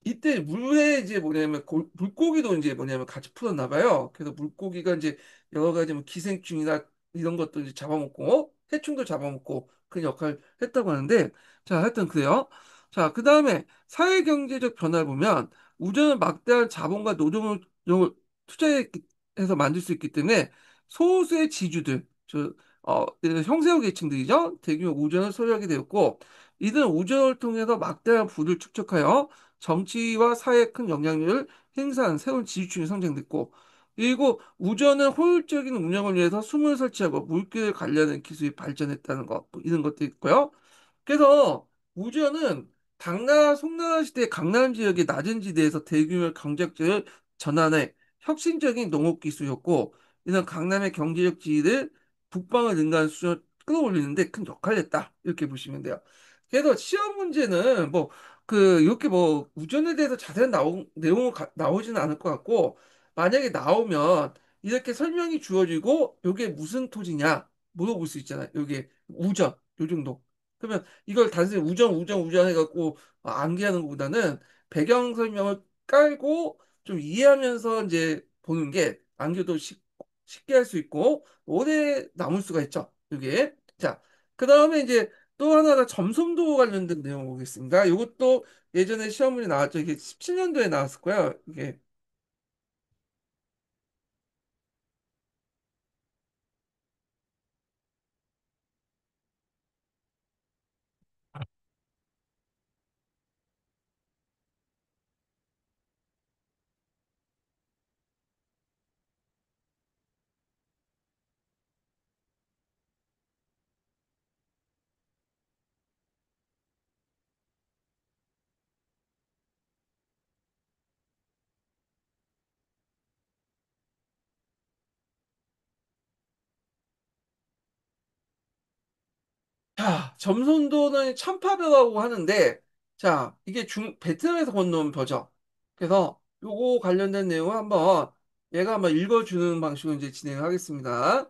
이때 물에 이제 뭐냐면 물고기도 이제 뭐냐면 같이 풀었나 봐요. 그래서 물고기가 이제 여러 가지 뭐 기생충이나 이런 것도 이제 잡아먹고 해충도 잡아먹고 그런 역할을 했다고 하는데 자 하여튼 그래요. 자 그다음에 사회 경제적 변화를 보면 우전은 막대한 자본과 노동을 투자해서 만들 수 있기 때문에 소수의 지주들 형세후 계층들이죠. 대규모 우전을 소유하게 되었고 이들은 우전을 통해서 막대한 부를 축적하여 정치와 사회에 큰 영향력을 행사한 새로운 지지층이 성장됐고, 그리고 우전은 효율적인 운영을 위해서 숨을 설치하고 물길을 관리하는 기술이 발전했다는 것, 뭐 이런 것도 있고요. 그래서 우전은 당나라, 송나라 시대 강남 지역의 낮은 지대에서 대규모 경작지를 전환해 혁신적인 농업 기술이었고, 이런 강남의 경제적 지위를 북방을 능가하는 수준을 끌어올리는데 큰 역할을 했다. 이렇게 보시면 돼요. 그래서 시험 문제는 이렇게 우전에 대해서 자세한 내용은 나오지는 않을 것 같고, 만약에 나오면 이렇게 설명이 주어지고, 요게 무슨 토지냐? 물어볼 수 있잖아요. 요게 우전, 요 정도. 그러면 이걸 단순히 우전 해갖고 암기하는 것보다는 배경 설명을 깔고 좀 이해하면서 이제 보는 게 암기도 쉽게 할 수 있고, 오래 남을 수가 있죠. 요게. 자, 그 다음에 이제 또 하나가 점성도 관련된 내용 보겠습니다. 이것도 예전에 시험 문제 나왔죠. 이게 17년도에 나왔을 거예요. 이게 자, 점성도는 참파벼라고 하는데 자, 이게 베트남에서 건너온 벼죠. 그래서 요거 관련된 내용을 얘가 한번 읽어주는 방식으로 이제 진행하겠습니다.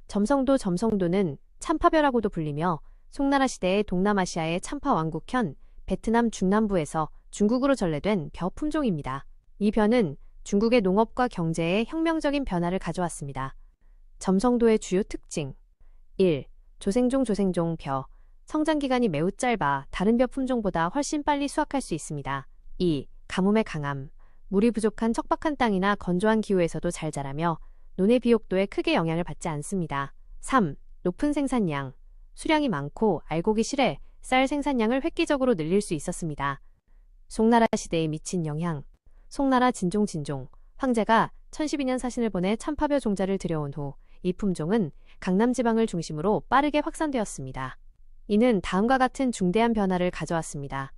점성도는 참파벼라고도 불리며 송나라 시대의 동남아시아의 참파 왕국현 베트남 중남부에서 중국으로 전래된 벼 품종입니다. 이 벼는 중국의 농업과 경제에 혁명적인 변화를 가져왔습니다. 점성도의 주요 특징 1. 조생종 벼 성장 기간이 매우 짧아 다른 벼 품종보다 훨씬 빨리 수확할 수 있습니다. 2. 가뭄에 강함 물이 부족한 척박한 땅이나 건조한 기후에서도 잘 자라며 논의 비옥도에 크게 영향을 받지 않습니다. 3. 높은 생산량 수량이 많고 알곡이 실해 쌀 생산량을 획기적으로 늘릴 수 있었습니다. 송나라 시대에 미친 영향 송나라 진종 황제가 1012년 사신을 보내 참파벼 종자를 들여온 후 이 품종은 강남 지방을 중심으로 빠르게 확산되었습니다. 이는 다음과 같은 중대한 변화를 가져왔습니다.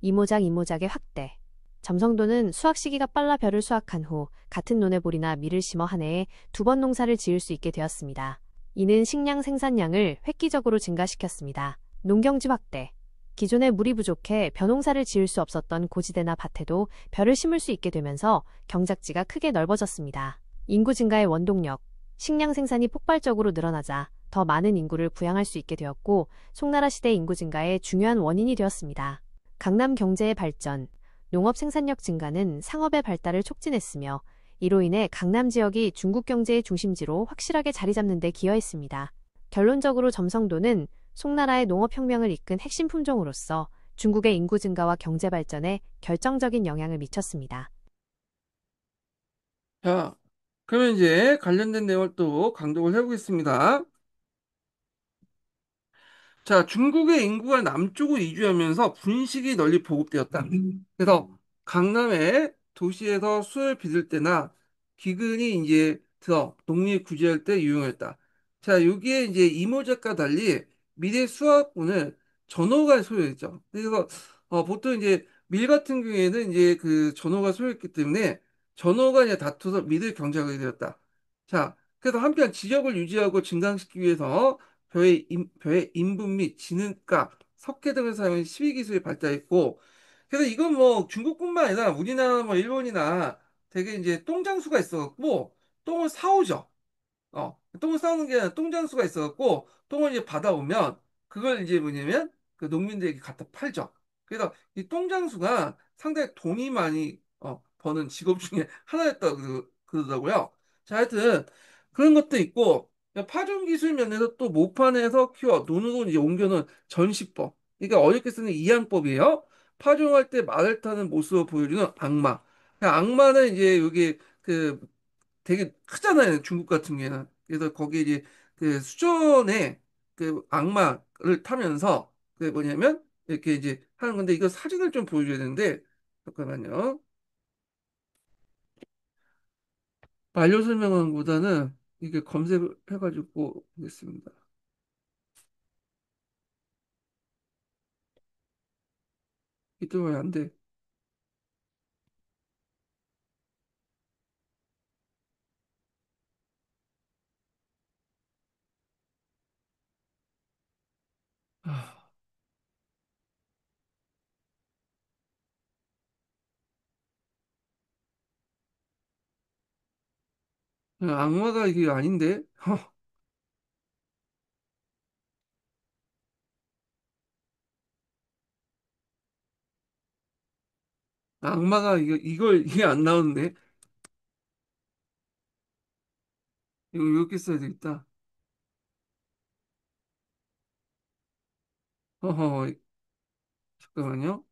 이모작의 확대 점성도는 수확 시기가 빨라 벼를 수확한 후 같은 논에 보리나 밀을 심어 한 해에 2번 농사를 지을 수 있게 되었습니다. 이는 식량 생산량을 획기적으로 증가시켰습니다. 농경지 확대 기존에 물이 부족해 벼농사를 지을 수 없었던 고지대나 밭에도 벼를 심을 수 있게 되면서 경작지가 크게 넓어졌습니다. 인구 증가의 원동력 식량 생산이 폭발적으로 늘어나자 더 많은 인구를 부양할 수 있게 되었고 송나라 시대 인구 증가의 중요한 원인이 되었습니다. 강남 경제의 발전, 농업 생산력 증가는 상업의 발달을 촉진했으며 이로 인해 강남 지역이 중국 경제의 중심지로 확실하게 자리 잡는 데 기여했습니다. 결론적으로 점성도는 송나라의 농업혁명을 이끈 핵심 품종으로서 중국의 인구 증가와 경제 발전에 결정적인 영향을 미쳤습니다. 자, 그러면 이제 관련된 내용을 또 강독을 해보겠습니다. 자, 중국의 인구가 남쪽으로 이주하면서 분식이 널리 보급되었다. 그래서 강남의 도시에서 수요를 빚을 때나 기근이 이제 들어 농립 구제할 때 유용했다. 자, 여기에 이제 이모작과 달리 미래 수학군을 전호가 소유했죠. 그래서 보통 이제 밀 같은 경우에는 이제 그 전호가 소유했기 때문에 전호가 이제 다투서 밀을 경작하게 되었다. 자, 그래서 한편 지역을 유지하고 증강시키기 위해서 벼의 인분 및 지능가, 석회 등을 사용한 시위 기술이 발달했고, 그래서 이건 뭐 중국뿐만 아니라 우리나라 뭐 일본이나 되게 이제 똥장수가 있어갖고 똥을 사오죠. 똥을 싸우는 게 아니라 똥장수가 있어갖고 똥을 이제 받아오면 그걸 이제 뭐냐면 그 농민들에게 갖다 팔죠. 그래서 이 똥장수가 상당히 돈이 많이 버는 직업 중에 하나였다고 그러더라고요. 자, 하여튼 그런 것도 있고 파종 기술 면에서 또 모판에서 키워 논으로 이제 옮겨놓은 전시법. 그러니까 어렵게 쓰는 이양법이에요. 파종할 때 말을 타는 모습을 보여주는 악마. 악마는 이제 여기 그 되게 크잖아요. 중국 같은 경우에는. 그래서 거기에 이제 그 수전에 그 악마를 타면서 그 뭐냐면 이렇게 이제 하는 건데 이거 사진을 좀 보여줘야 되는데 잠깐만요. 말로 설명하는 것보다는 이게 검색을 해가지고 보겠습니다. 이때 왜안 돼? 아, 악마가 이게 아닌데? 악마가 이게 안 나오는데? 이거 이렇게 써야 되겠다. 허허, 잠깐만요.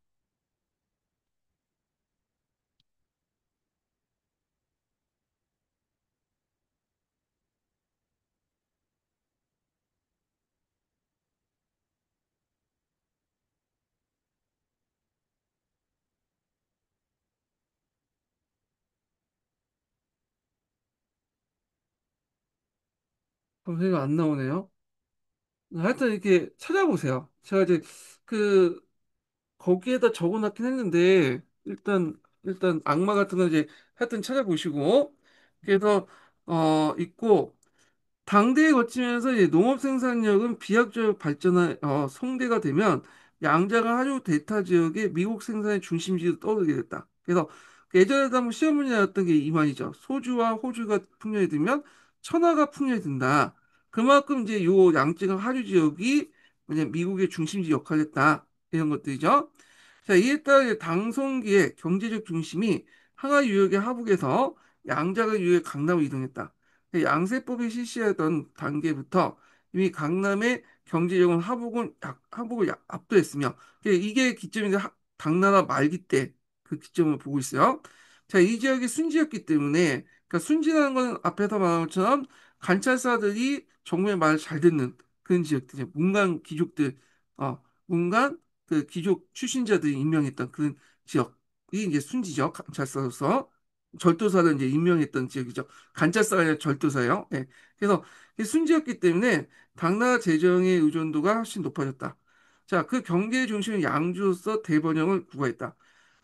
검색이 안 나오네요. 하여튼 이렇게 찾아보세요. 제가 이제 그 거기에다 적어놨긴 했는데 일단 악마 같은 거 이제 하여튼 찾아보시고 그래서 있고 당대에 거치면서 이제 농업 생산력은 비약적 발전한 성대가 되면 양자가 하류 델타 지역의 미국 생산의 중심지로 떠오르게 됐다. 그래서 예전에도 한번 시험 문제 나왔던 게 이 말이죠. 소주와 호주가 풍년이 들면 천하가 풍년이 든다. 그만큼 이제 요 양쯔강 하류 지역이 뭐냐 미국의 중심지 역할을 했다. 이런 것들이죠. 자, 이에 따라 이제 당송기의 경제적 중심이 항하 유역의 하북에서 양자가 유역의 강남으로 이동했다. 양세법이 실시하던 단계부터 이미 강남의 경제력은 하북을 압도했으며 이게 기점이 당나라 말기 때 그 기점을 보고 있어요. 자, 이 지역이 순지였기 때문에 그러니까 순지라는 건 앞에서 말한 것처럼 관찰사들이 정부의 말을 잘 듣는 그런 지역들, 문관 귀족들, 문관 그 귀족 출신자들이 임명했던 그런 지역이 이제 순지죠. 관찰사로서 절도사를 이제 임명했던 지역이죠. 간짜스가 아니라 절도사예요. 예. 그래서 순지였기 때문에 당나라 재정의 의존도가 훨씬 높아졌다. 자, 그 경제 중심은 양주로서 대번영을 구가했다.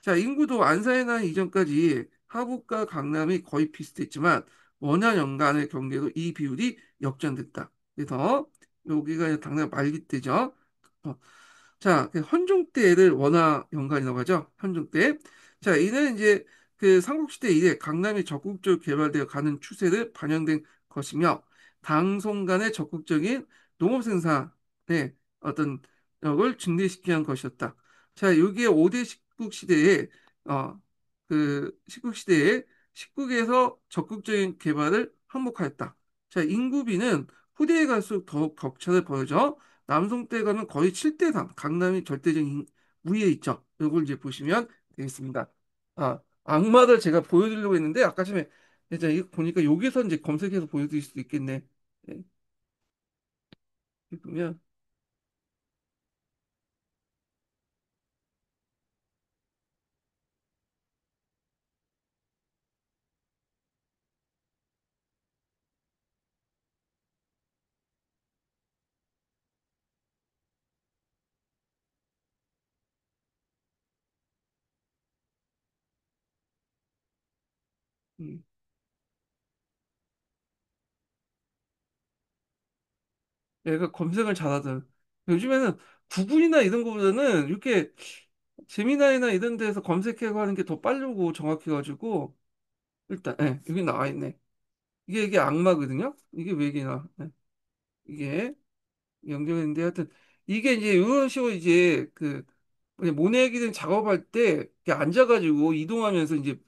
자, 인구도 안산에 난 이전까지 하북과 강남이 거의 비슷했지만 원야 연간의 경계도 이 비율이 역전됐다. 그래서 여기가 당나라 말기 때죠. 어, 자, 그 헌종 때를 원화 연간이라고 하죠. 헌종 때. 자, 이는 이제 그 삼국시대 이래 강남이 적극적으로 개발되어 가는 추세를 반영된 것이며 당송 간의 적극적인 농업 생산의 어떤 력을 증대시키기 위한 것이었다. 자, 여기에 5대 식국 시대에 어, 식국 시대에 식국에서 적극적인 개발을 항복하였다. 자, 인구비는 후대에 갈수록 더욱 격차를 보여져 남송 때 가면 거의 7대 3, 강남이 절대적인 우위에 있죠. 이걸 이제 보시면 되겠습니다. 악마를 제가 보여드리려고 했는데 아까 전에 이제 이거 보니까 여기서 이제 검색해서 보여드릴 수도 있겠네. 네, 여기 보면 음, 얘가 검색을 잘하든 요즘에는 구글이나 이런 거보다는 이렇게 제미나이나 이런 데서 검색해서 하는 게 더 빠르고 정확해가지고 일단 여기 나와 있네. 이게 악마거든요. 이게 왜 이게 나? 이게 연결했는데 하여튼 이게 이제 이런 식으로 이제 뭐냐, 모내기든 작업할 때 이렇게 앉아가지고 이동하면서 이제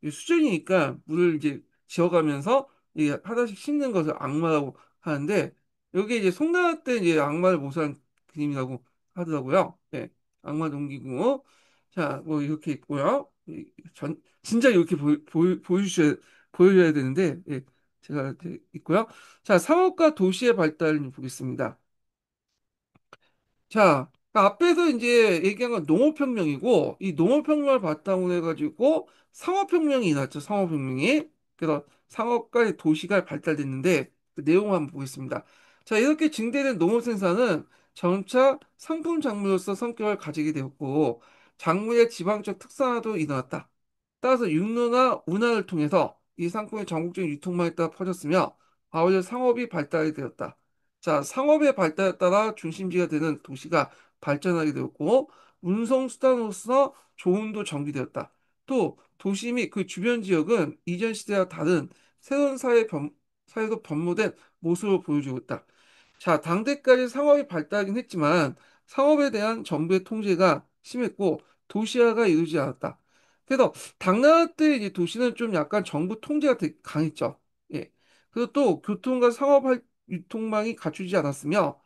수전이니까 물을 이제 지어가면서 이게 하나씩 씻는 것을 악마라고 하는데 여기 이제 송나라 때 이제 악마를 모사한 그림이라고 하더라고요. 네, 악마 농기구. 자, 뭐 이렇게 있고요. 진짜 이렇게 보여주셔야 되는데 제가 이제 있고요. 자, 상업과 도시의 발달을 보겠습니다. 자, 앞에서 이제 얘기한 건 농업혁명이고, 이 농업혁명을 바탕으로 해가지고 상업혁명이 일어났죠, 상업혁명이. 그래서 상업과 도시가 발달됐는데, 그 내용을 한번 보겠습니다. 자, 이렇게 증대된 농업 생산은 점차 상품 작물로서 성격을 가지게 되었고, 작물의 지방적 특산화도 일어났다. 따라서 육로나 운하를 통해서 이 상품의 전국적인 유통망에 따라 퍼졌으며, 아울러 상업이 발달이 되었다. 자, 상업의 발달에 따라 중심지가 되는 도시가 발전하게 되었고, 운송수단으로서 조운도 전개되었다. 또, 도시 및 그 주변 지역은 이전 시대와 다른 새로운 사회로 변모된 모습을 보여주고 있다. 자, 당대까지 상업이 발달하긴 했지만, 상업에 대한 정부의 통제가 심했고, 도시화가 이루어지지 않았다. 그래서 당나라 때 이제 도시는 좀 약간 정부 통제가 되게 강했죠. 예. 그리고 또 교통과 상업 유통망이 갖추지 않았으며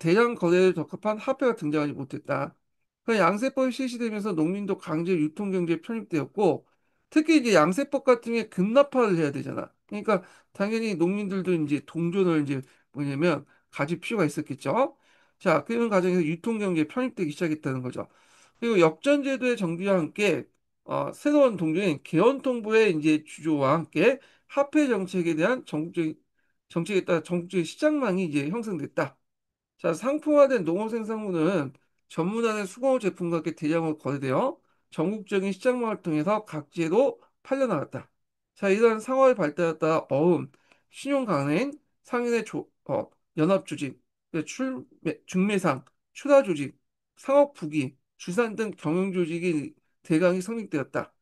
대량 거래에 적합한 화폐가 등장하지 못했다. 그 양세법이 실시되면서 농민도 강제 유통 경제에 편입되었고 특히 이제 양세법 같은 게 급납화를 해야 되잖아. 그러니까 당연히 농민들도 이제 동전을 이제 뭐냐면 가질 필요가 있었겠죠. 자, 그런 과정에서 유통 경제에 편입되기 시작했다는 거죠. 그리고 역전제도의 정비와 함께 새로운 동전인 개헌통보의 이제 주조와 함께 화폐 정책에 대한 전국적인 정책에 따라 전국적인 시장망이 이제 형성됐다. 자, 상품화된 농업 생산물은 전문화된 수공업 제품과 함께 대량으로 거래되어 전국적인 시장망을 통해서 각지로 팔려나갔다. 자, 이러한 상업의 발달에 따라 신용 강행, 상인의 연합 조직, 중매상, 출하 조직, 상업 부기, 주산 등 경영 조직이 대강이 성립되었다.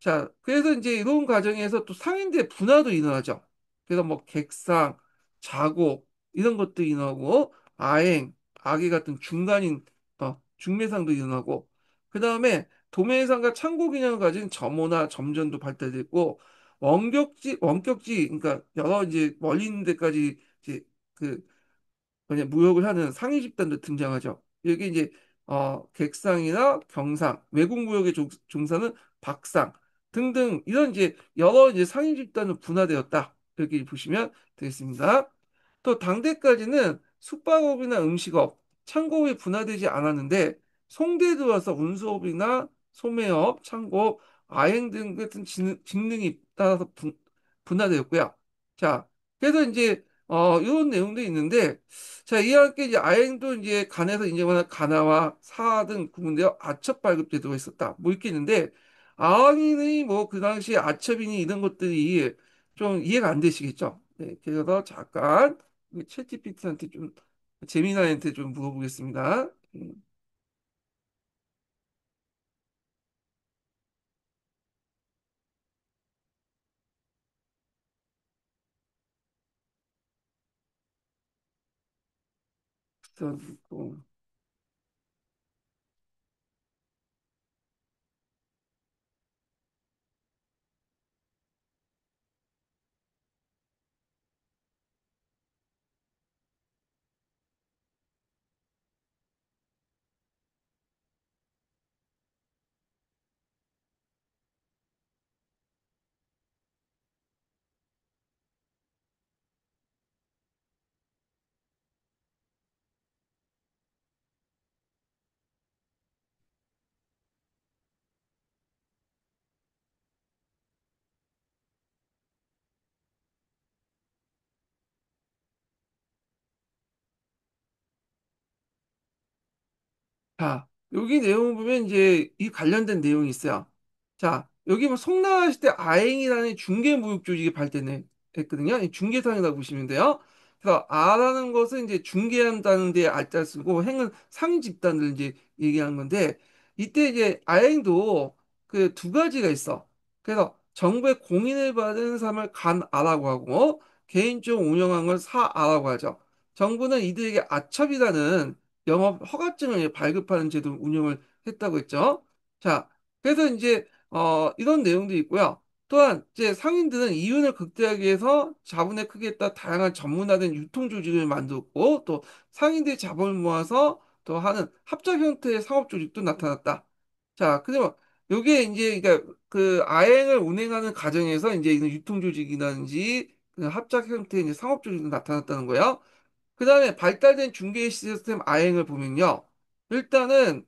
자, 그래서 이제 이런 과정에서 또 상인들의 분화도 일어나죠. 그래서 뭐 객상, 작업 이런 것도 일어나고 아행, 악의 같은 중간인 중매상도 일어나고 그 다음에 도매상과 창고 기능을 가진 점호나 점전도 발달됐고 원격지 그러니까 여러 이제 멀리 있는 데까지 이제 그 뭐냐 무역을 하는 상인 집단도 등장하죠. 여기 이제 객상이나 경상, 외국 무역에 종사는 박상 등등 이런 이제 여러 이제 상인 집단으로 분화되었다. 여기 보시면 되겠습니다. 또 당대까지는 숙박업이나 음식업, 창고업이 분화되지 않았는데 송대에 들어와서 운수업이나 소매업, 창고업, 아행 등 같은 직능이 따라서 분화되었고요. 자, 그래서 이제 이런 내용도 있는데 자, 이와 함께 이제 아행도 이제 간에서 인정하는 간화와 사화 등 구분되어 아첩 발급 제도가 있었다. 뭐 이렇게 있는데 아항이니 뭐 그 당시 아첩이니 이런 것들이 좀 이해가 안 되시겠죠? 네, 그래서 잠깐 챗GPT한테 좀 재미나한테 좀 물어보겠습니다. 그리고 자, 여기 내용 보면 이제 이 관련된 내용이 있어요. 자, 여기 뭐 송나라 시대 아행이라는 중개무역 조직이 발달했거든요. 이 중개상이라고 보시면 돼요. 그래서 아라는 것은 이제 중개한다는 데 알자 쓰고 행은 상인 집단을 이제 얘기하는 건데 이때 이제 아행도 그 두 가지가 있어. 그래서 정부의 공인을 받은 사람을 간아라고 하고 개인적으로 운영한 걸 사아라고 하죠. 정부는 이들에게 아첩이라는 영업 허가증을 발급하는 제도 운영을 했다고 했죠. 자, 그래서 이제 이런 내용도 있고요. 또한 이제 상인들은 이윤을 극대화하기 위해서 자본의 크기에 따라 다양한 전문화된 유통 조직을 만들었고 또 상인들이 자본을 모아서 또 하는 합작 형태의 상업 조직도 나타났다. 자, 그리고 요게 이제 그러니까 그 아행을 운행하는 과정에서 이제 이런 유통 조직이라든지 그 합작 형태의 이제 상업 조직도 나타났다는 거예요. 그 다음에 발달된 중개 시스템 아행을 보면요. 일단은,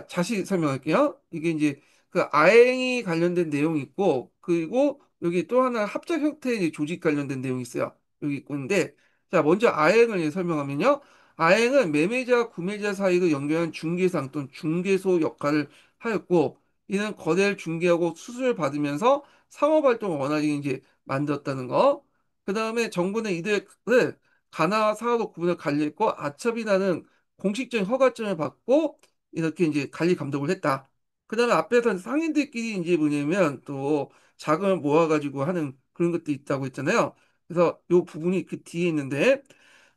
다시 설명할게요. 이게 이제 그 아행이 관련된 내용이 있고, 그리고 여기 또 하나 합작 형태의 이제 조직 관련된 내용이 있어요. 여기 있고 있는데, 자, 먼저 아행을 이제 설명하면요. 아행은 매매자와 구매자 사이로 연결하는 중개상 또는 중개소 역할을 하였고, 이는 거래를 중개하고 수수료를 받으면서 상호활동을 원활히 이제 만들었다는 거. 그 다음에 정부는 이들을 가나와 사업의 구분을 관리했고 아첩이라는 공식적인 허가증을 받고 이렇게 이제 관리 감독을 했다. 그다음에 앞에서 상인들끼리 이제 뭐냐면 또 자금을 모아가지고 하는 그런 것도 있다고 했잖아요. 그래서 요 부분이 그 뒤에 있는데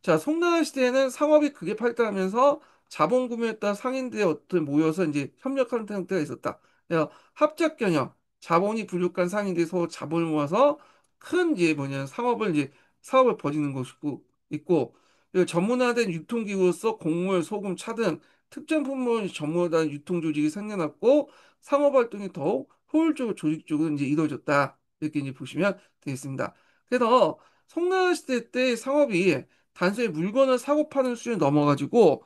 자 송나라 시대에는 상업이 크게 발달하면서 자본 구매에 따라 상인들의 어떤 모여서 이제 협력하는 형태가 있었다. 그래서 합작 경영, 자본이 부족한 상인들이 서로 자본을 모아서 큰 이제 뭐냐 상업을 이제 사업을 벌이는 것이고 있고 그리고 전문화된 유통기구로서 곡물, 소금, 차 등 특정 품목을 전문화된 유통 조직이 생겨났고 상업 활동이 더욱 효율적으로 조직적으로 이제 이루어졌다. 이렇게 이제 보시면 되겠습니다. 그래서 송나라 시대 때 상업이 단순히 물건을 사고 파는 수준이 넘어가지고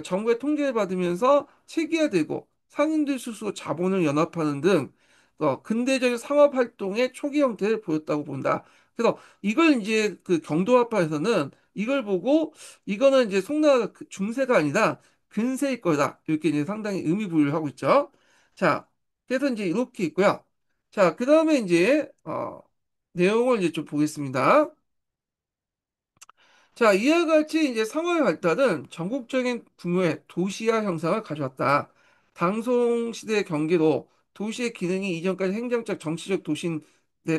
정부의 통제를 받으면서 체계화되고 상인들 스스로 자본을 연합하는 등 근대적인 상업 활동의 초기 형태를 보였다고 본다. 그래서 이걸 이제 그 경도학파에서는 이걸 보고 이거는 이제 송나라가 중세가 아니라 근세일 거다. 이렇게 이제 상당히 의미 부여를 하고 있죠. 자, 그래서 이제 이렇게 있고요. 자, 그 다음에 이제 내용을 이제 좀 보겠습니다. 자, 이와 같이 이제 상호의 발달은 전국적인 규모의 도시화 형상을 가져왔다. 당송 시대 경계도 도시의 기능이 이전까지 행정적, 정치적 도시에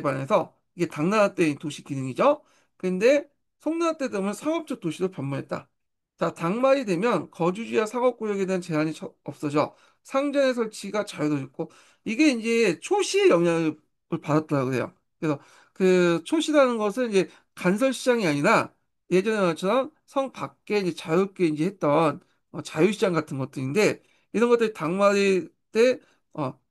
반해서 이게 당나라 때의 도시 기능이죠. 근데 송나라 때 되면 상업적 도시로 변모했다. 자, 당말이 되면 거주지와 상업구역에 대한 제한이 없어져 상전의 설치가 자유로워졌고 이게 이제 초시의 영향을 받았다고 그래요. 그래서 그 초시라는 것은 이제 간설 시장이 아니라 예전처럼 성 밖에 이제 자유롭게 이제 했던 자유시장 같은 것들인데 이런 것들이 당말일 때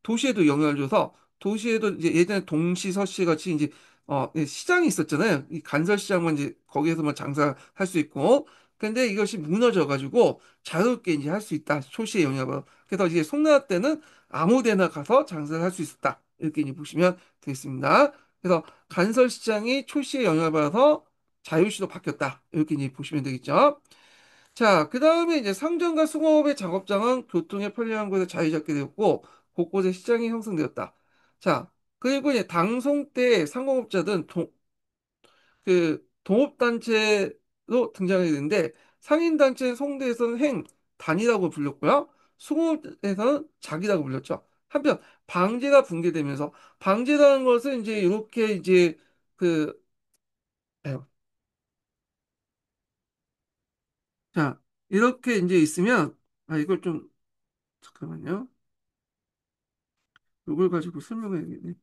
도시에도 영향을 줘서 도시에도 이제 예전에 동시 서시 같이 이제 시장이 있었잖아요. 이 간설 시장만 이제 거기에서만 장사할 수 있고 근데 이것이 무너져 가지고 자유롭게 이제 할 수 있다. 초시의 영향으로. 그래서 이제 송나라 때는 아무 데나 가서 장사를 할 수 있었다. 이렇게 이제 보시면 되겠습니다. 그래서 간설 시장이 초시의 영향을 받아서 자유시로 바뀌었다. 이렇게 이제 보시면 되겠죠. 자, 그 다음에 이제 상점과 수공업의 작업장은 교통의 편리한 곳에 자리 잡게 되었고, 곳곳에 시장이 형성되었다. 자, 그리고 이제 당송 때 상공업자들은 그 동업단체로 등장하게 되는데, 상인단체 송대에서는 단이라고 불렸고요. 수공업에서는 작이라고 불렸죠. 한편, 방제가 붕괴되면서, 방제라는 것은 이제 이렇게 이제 그, 자, 이렇게 이제 있으면, 이걸 좀, 잠깐만요. 이걸 가지고 설명해야겠네.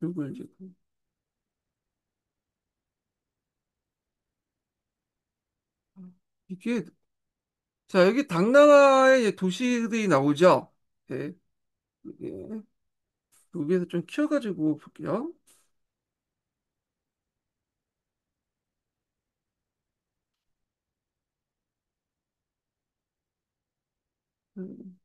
이걸 이제, 이게, 자, 여기 당나라의 이제 도시들이 나오죠? 네, 이게, 여기에서 좀 키워가지고 볼게요. 음.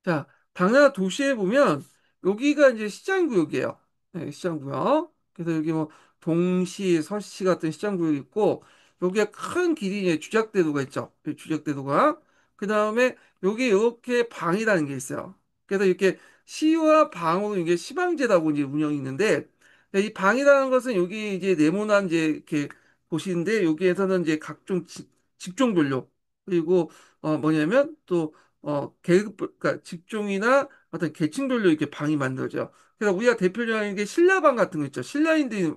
자, 당나라 도시에 보면 여기가 이제 시장구역이에요. 네, 시장구역. 그래서 여기 뭐 동시, 서시 같은 시장구역이 있고 여기에 큰 길이 이제 주작대도가 있죠. 이 주작대도가. 그 다음에 여기 이렇게 방이라는 게 있어요. 그래서 이렇게 시와 방으로 이게 시방제라고 이제 운영이 있는데 이 방이라는 것은 여기 이제 네모난 이제 이렇게 도시인데 여기에서는 이제 각종 직종별로 그리고 뭐냐면 또 계급, 그러니까 직종이나 어떤 계층별로 이렇게 방이 만들어져요. 그래서 우리가 대표적인 게 신라방 같은 거 있죠. 신라인들이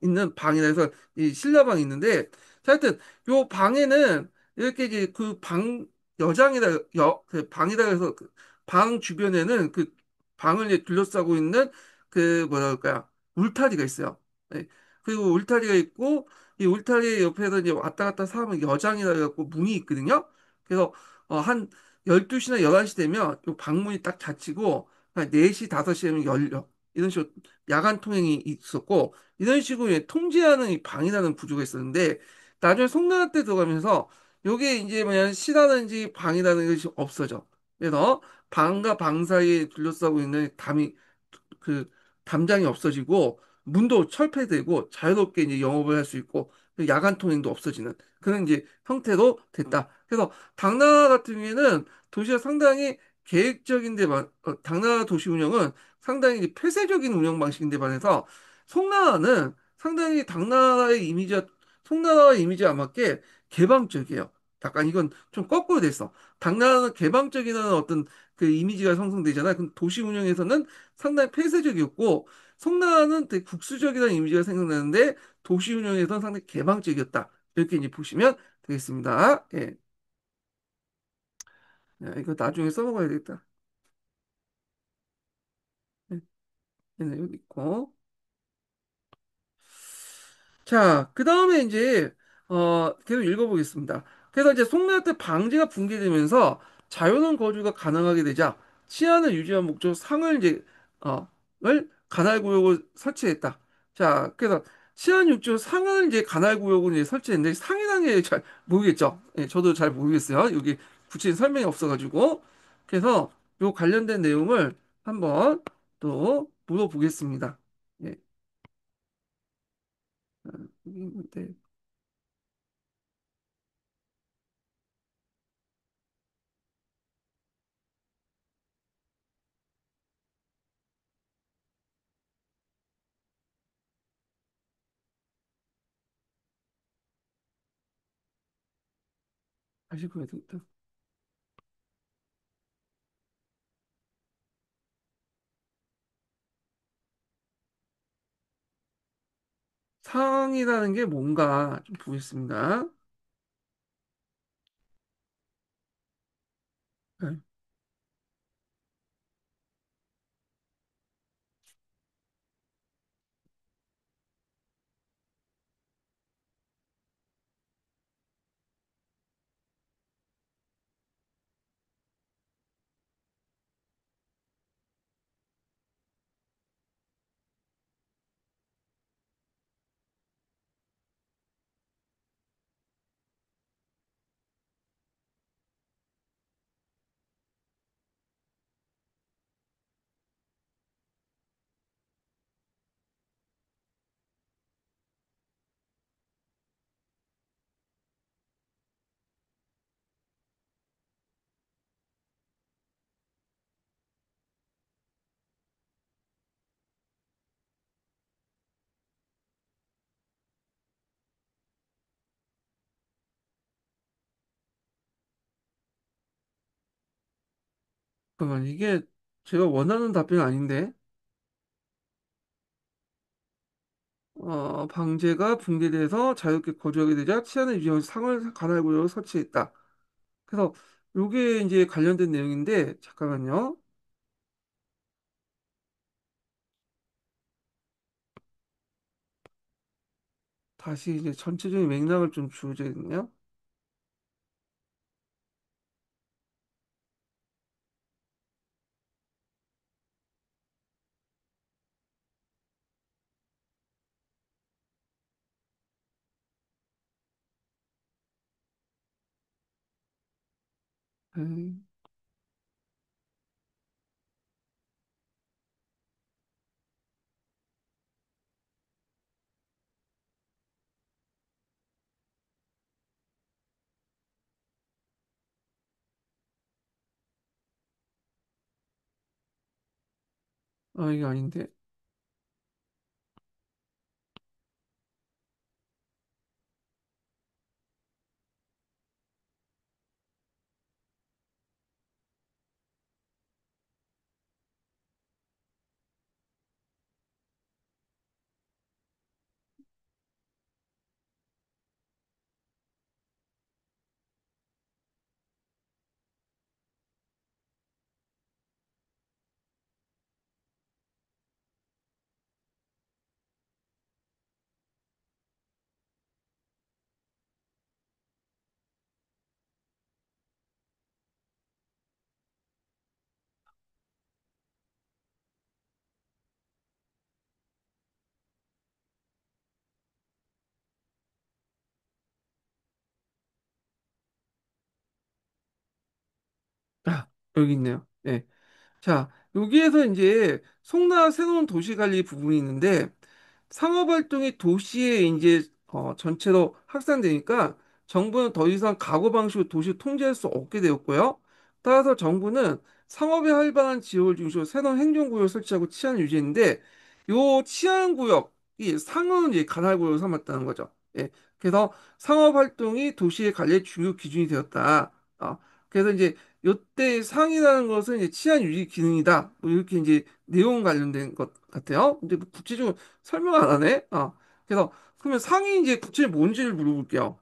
있는 방이라 해서 이 신라방이 있는데, 자, 하여튼 요 방에는 이렇게 이제 그 방, 그 방이다 해서 그 방 주변에는 그 방을 이제 둘러싸고 있는 그 뭐라 그럴까요? 울타리가 있어요. 네. 그리고 울타리가 있고, 이 울타리 옆에서 이제 왔다 갔다 사면 여장이라 해갖고 문이 있거든요. 그래서 한 12시나 11시 되면 요 방문이 딱 닫히고 한 4시, 5시 되면 열려. 이런 식으로 야간 통행이 있었고 이런 식으로 통제하는 이 방이라는 구조가 있었는데 나중에 송나라 때 들어가면서 요게 이제 뭐냐 시라든지 방이라는 것이 없어져. 그래서 방과 방 사이에 둘러싸고 있는 그 담장이 없어지고 문도 철폐되고 자유롭게 이제 영업을 할 수 있고 야간 통행도 없어지는 그런 이제 형태로 됐다. 그래서 당나라 같은 경우에는 도시가 상당히 당나라 도시 운영은 상당히 이제 폐쇄적인 운영 방식인데 반해서 송나라는 상당히 송나라의 이미지에 맞게 개방적이에요. 약간 이건 좀 거꾸로 됐어. 당나라는 개방적이라는 어떤 그 이미지가 형성되잖아. 근데 도시 운영에서는 상당히 폐쇄적이었고 송나라는 되게 국수적이라는 이미지가 생각나는데 도시 운영에서는 상당히 개방적이었다. 이렇게 이제 보시면 되겠습니다. 예. 이거 나중에 써먹어야 되겠다. 예, 여기 있고. 자, 그 다음에 이제, 계속 읽어보겠습니다. 그래서 이제 송나라 때 방제가 붕괴되면서 자유로운 거주가 가능하게 되자 치안을 유지한 목적 상을 이제, 을 관할구역을 설치했다. 자, 그래서 치안 육조 상을 이제 관할구역으로 이제 설치했는데 상이라는 게 잘 모르겠죠. 예, 저도 잘 모르겠어요. 여기 구체적인 설명이 없어가지고. 그래서 요 관련된 내용을 한번 또 물어보겠습니다. 예, 여기 있는데. 다시 보야 되겠다. 상이라는 게 뭔가 좀 보겠습니다. 네. 잠깐만, 이게 제가 원하는 답변이 아닌데. 방제가 붕괴돼서 자유롭게 거주하게 되자 치안을 유지하면서 상을 관할 구역을 설치했다. 그래서 요게 이제 관련된 내용인데, 잠깐만요. 다시 이제 전체적인 맥락을 좀 주어야겠네요. 음, 이게 아닌데. 아, 여기 있네요. 네. 자, 여기에서 이제 송나 새로운 도시 관리 부분이 있는데, 상업활동이 도시에 이제 전체로 확산되니까 정부는 더 이상 가구 방식으로 도시를 통제할 수 없게 되었고요. 따라서 정부는 상업의 활발한 지역을 중심으로 새로운 행정구역을 설치하고 치안을 유지했는데 요 치안구역이 상은 이제 관할구역을 삼았다는 거죠. 예. 그래서 상업활동이 도시의 관리의 중요 기준이 되었다. 그래서 이제 요때 상이라는 것은 이제 치안 유지 기능이다. 뭐 이렇게 이제 내용 관련된 것 같아요. 근데 뭐 구체적으로 설명 안 하네? 그래서, 그러면 상이 이제 구체 뭔지를 물어볼게요.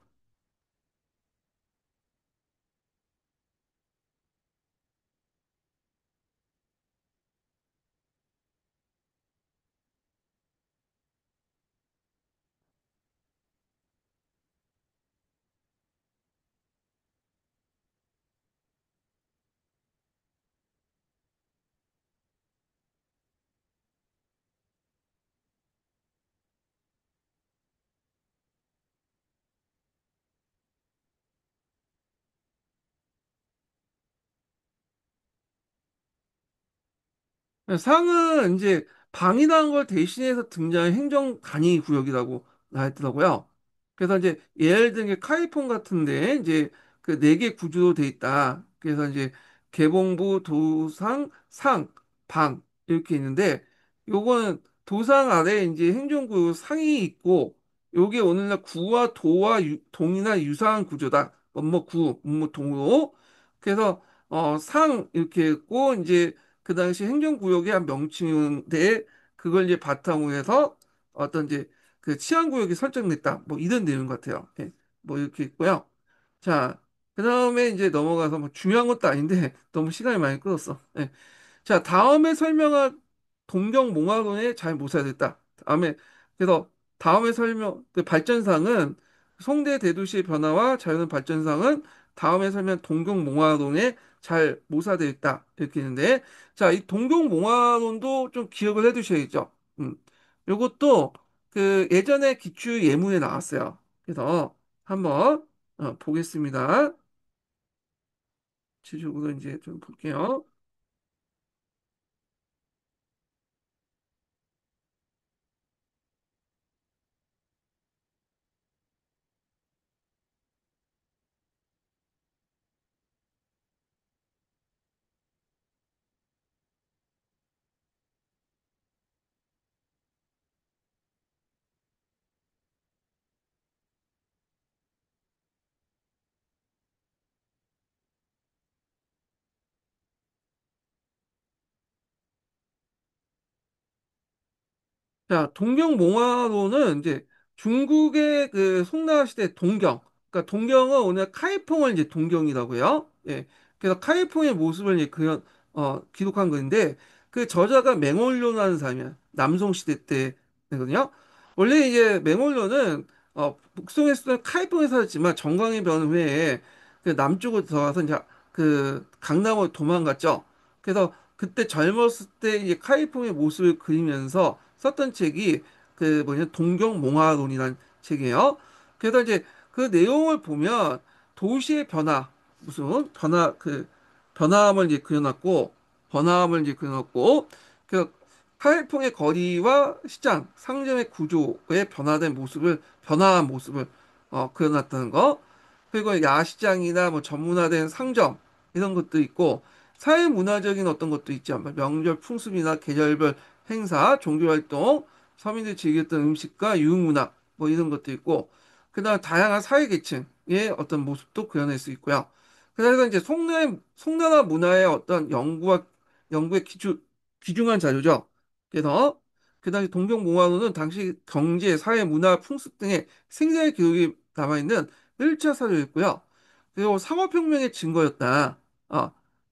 상은 이제 방이라는 걸 대신해서 등장한 행정 단위 구역이라고 나왔더라고요. 그래서 이제 예를 들면 카이폰 같은데 이제 그 네 개 구조로 돼 있다. 그래서 이제 개봉부, 도상, 상, 방 이렇게 있는데 요거는 도상 아래 이제 행정구역 상이 있고 요게 오늘날 구와 도와 동이나 유사한 구조다. 뭐뭐 구, 뭐뭐 동으로. 그래서 상 이렇게 있고 이제 그 당시 행정구역의 한 명칭인데 그걸 이제 바탕으로 해서 어떤 이제 그 치안구역이 설정됐다. 뭐 이런 내용 같아요. 예. 뭐 이렇게 있고요. 자, 그다음에 이제 넘어가서 뭐 중요한 것도 아닌데 너무 시간이 많이 끌었어. 예. 자, 다음에 설명할 동경몽화론에 잘 모사됐다. 그래서 다음에 그 발전상은 송대 대도시의 변화와 자연의 발전상은 다음에 설명 동경몽화론에 잘 모사되어 있다. 이렇게 있는데, 자, 이 동경몽화론도 좀 기억을 해 두셔야죠. 요것도 그 예전에 기출 예문에 나왔어요. 그래서 한번 보겠습니다. 지적으로 이제 좀 볼게요. 자, 동경몽화로는 이제 중국의 그 송나라 시대 동경, 그러니까 동경은 오늘 카이퐁을 이제 동경이라고 해요. 예. 그래서 카이퐁의 모습을 이제 기록한 건데 그 저자가 맹원료라는 사람이야. 남송 시대 때거든요. 원래 이제 맹원료는 북송에서는 카이퐁에 살았지만 정광이 변 후에 그 남쪽으로 들어가서 이제 그 강남으로 도망갔죠. 그래서 그때 젊었을 때 이제 카이퐁의 모습을 그리면서 썼던 책이 그 뭐냐 동경몽화론이라는 책이에요. 그래서 이제 그 내용을 보면 도시의 변화 무슨 변화 그 변화함을 이제 그려놨고 번화함을 이제 그려놨고 그 카이퐁의 거리와 시장 상점의 구조의 변화한 모습을 그려놨다는 거. 그리고 야시장이나 뭐 전문화된 상점 이런 것도 있고 사회 문화적인 어떤 것도 있죠. 뭐 명절 풍습이나 계절별 행사, 종교 활동, 서민들이 즐겼던 음식과 유흥문화 뭐 이런 것도 있고 그다음 다양한 사회 계층의 어떤 모습도 그려낼 수 있고요. 그래서 이제 송나라 문화의 어떤 연구의 귀중한 자료죠. 그래서 그 당시 동경몽화로는 당시 경제, 사회, 문화, 풍습 등의 생생한 기록이 남아있는 1차 사료였고요. 그리고 상업혁명의 증거였다.